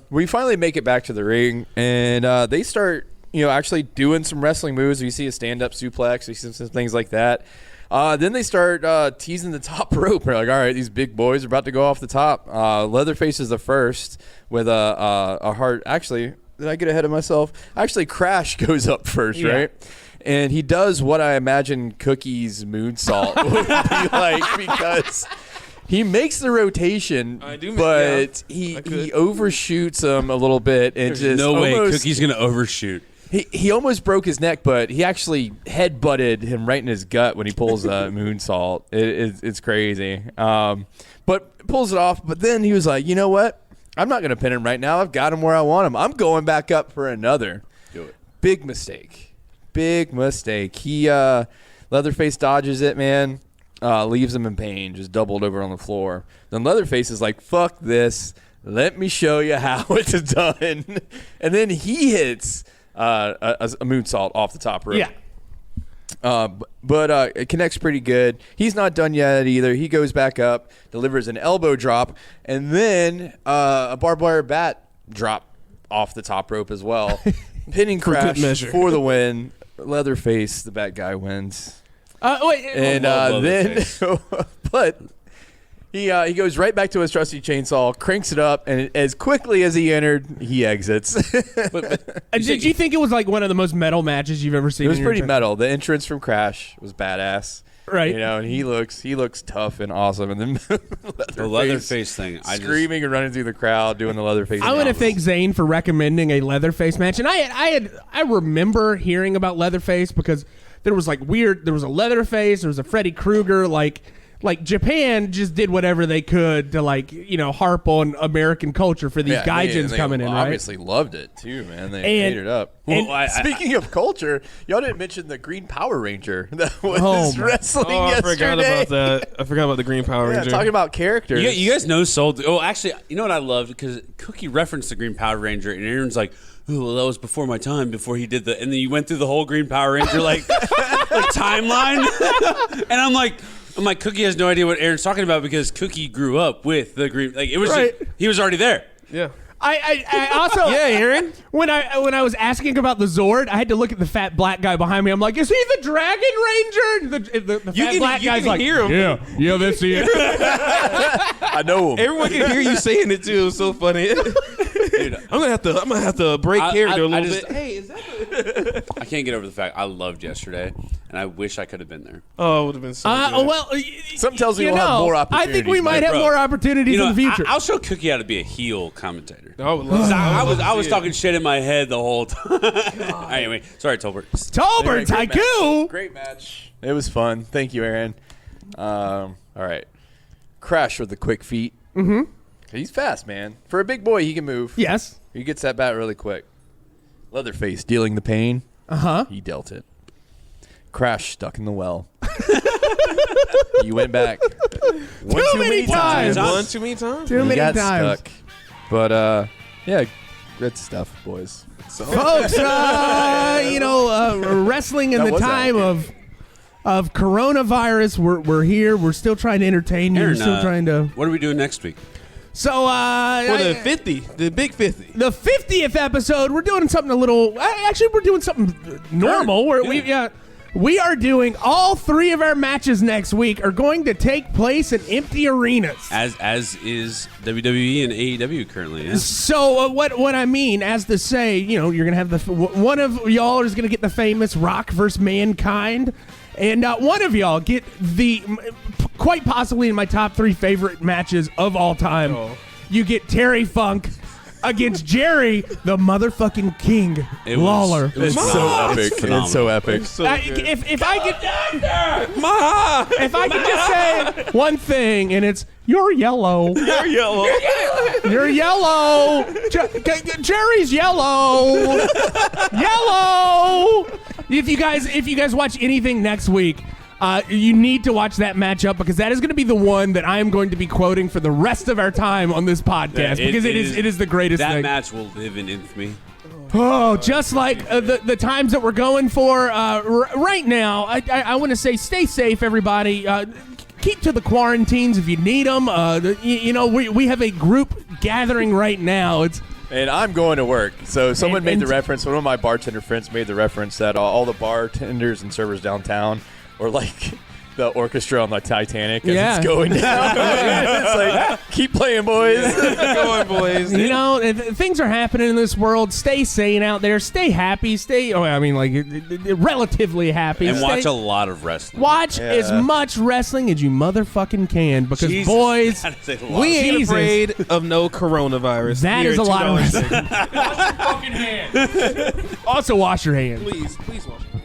We finally make it back to the ring, and they start, actually doing some wrestling moves. We see a stand-up suplex. We see some things like that. Then they start teasing the top rope. We're like, all right, these big boys are about to go off the top. Leatherface is the first with a hard. Actually, did I get ahead of myself? Actually, Crash goes up first, right? and he does what I imagine Cookie's moonsault would be like, because he makes the rotation, but he overshoots him a little bit. And There's just no way almost, Cookie's going to overshoot. He almost broke his neck, but he actually head-butted him right in his gut when he pulls a moonsault. It's crazy. But pulls it off. But then he was like, you know what? I'm not going to pin him right now. I've got him where I want him. I'm going back up for another. Do it. Big mistake. He Leatherface dodges it, man. Leaves him in pain, just doubled over on the floor. Then Leatherface is like, fuck this. Let me show you how it's done. And then he hits a moonsault off the top rope. Yeah. But it connects pretty good. He's not done yet either. He goes back up, delivers an elbow drop, and then a barbed wire bat drop off the top rope as well. Pinning crash for the win. Leatherface, the bad guy, wins. Then, but he goes right back to his trusty chainsaw, cranks it up, and as quickly as he entered, he exits. Did you think it was like one of the most metal matches you've ever seen? It was pretty metal. The entrance from Crash was badass. Right. You know, and he looks tough and awesome. And then The Leatherface thing. Screaming and running through the crowd, doing the Leatherface. I want to thank Zane for recommending a Leatherface match. And I remember hearing about Leatherface because there was like there was a Leatherface, there was a Freddy Krueger, like Japan just did whatever they could to harp on American culture for these gaijins coming in, right? Obviously loved it too, man. They ate it up. Speaking of culture, y'all didn't mention the Green Power Ranger that was wrestling yesterday. I forgot about the Green Power Ranger. Talking about characters. You guys know Soul. Oh, actually, you know what I loved? Because Cookie referenced the Green Power Ranger, and Aaron's like, "Oh, well, that was before my time. Before he did and then you went through the whole Green Power Ranger timeline, and I'm like, Cookie has no idea what Aaron's talking about because Cookie grew up with the Green. Like it was, he was already there. Yeah. I also Aaron. When I was asking about the Zord, I had to look at the fat black guy behind me. I'm like, is he the Dragon Ranger? The fat black guy's like, hear him. Yeah, that's it. I know him. Everyone can hear you saying it too. It was so funny. Dude, I'm gonna have to break character a little bit. Hey, is that? I can't get over the fact I loved yesterday, and I wish I could have been there. Oh, it would have been so good. Well, something tells me we'll have more opportunities. I think we might have more opportunities in the future. I'll show Cookie how to be a heel commentator. I would love I was talking shit in my head the whole time. Anyway, sorry, Tolbert. Tolbert's HIGHKU. Great match. It was fun. Thank you, Aaron. All right. Crash with the quick feet. Mm-hmm. He's fast, man. For a big boy, he can move. Yes. He gets that bat really quick. Leatherface dealing the pain. Uh-huh. He dealt it. Crash stuck in the well. He went back. Too many times. One too many times. Too many times. Stuck. But yeah, good stuff, boys. So. Folks, wrestling in the time of coronavirus, we're here. We're still trying to entertain you. We're still trying to. What are we doing next week? So for the big 50, the 50th episode, we're doing something a little. Actually, we're doing something normal. We are doing all three of our matches next week are going to take place in empty arenas. As is WWE and AEW currently. Yeah. So what I mean, as to say, you're gonna have one of y'all is gonna get the famous Rock versus Mankind, and one of y'all get the quite possibly in my top 3 favorite matches of all time. Oh. You get Terry Funk against Jerry, the motherfucking King Lawler. It's so epic. It's so epic. If I could just say one thing, and it's you're yellow. You're yellow. You're yellow. Jerry's yellow. Yellow. If you guys watch anything next week, you need to watch that matchup because that is going to be the one that I am going to be quoting for the rest of our time on this podcast because it is the greatest thing. That match will live in infamy. Oh, just like the times that we're going for right now, I want to say stay safe, everybody. Keep to the quarantines if you need them. We have a group gathering right now. And I'm going to work. So someone made the reference. One of my bartender friends made the reference that all the bartenders and servers downtown or like the orchestra on the Titanic as Yeah. it's going down. It's like, keep playing, boys. Go on, boys. You know, things are happening in this world. Stay sane out there. Stay happy. Relatively happy. And watch a lot of wrestling. Watch as much wrestling as you motherfucking can, because Jesus, boys, that is a lot. We ain't Jesus. afraid of no coronavirus. that Here is a at lot of $2 wrestling. Chicken. Wash your fucking hands. Also, wash your hands. Please wash your hands.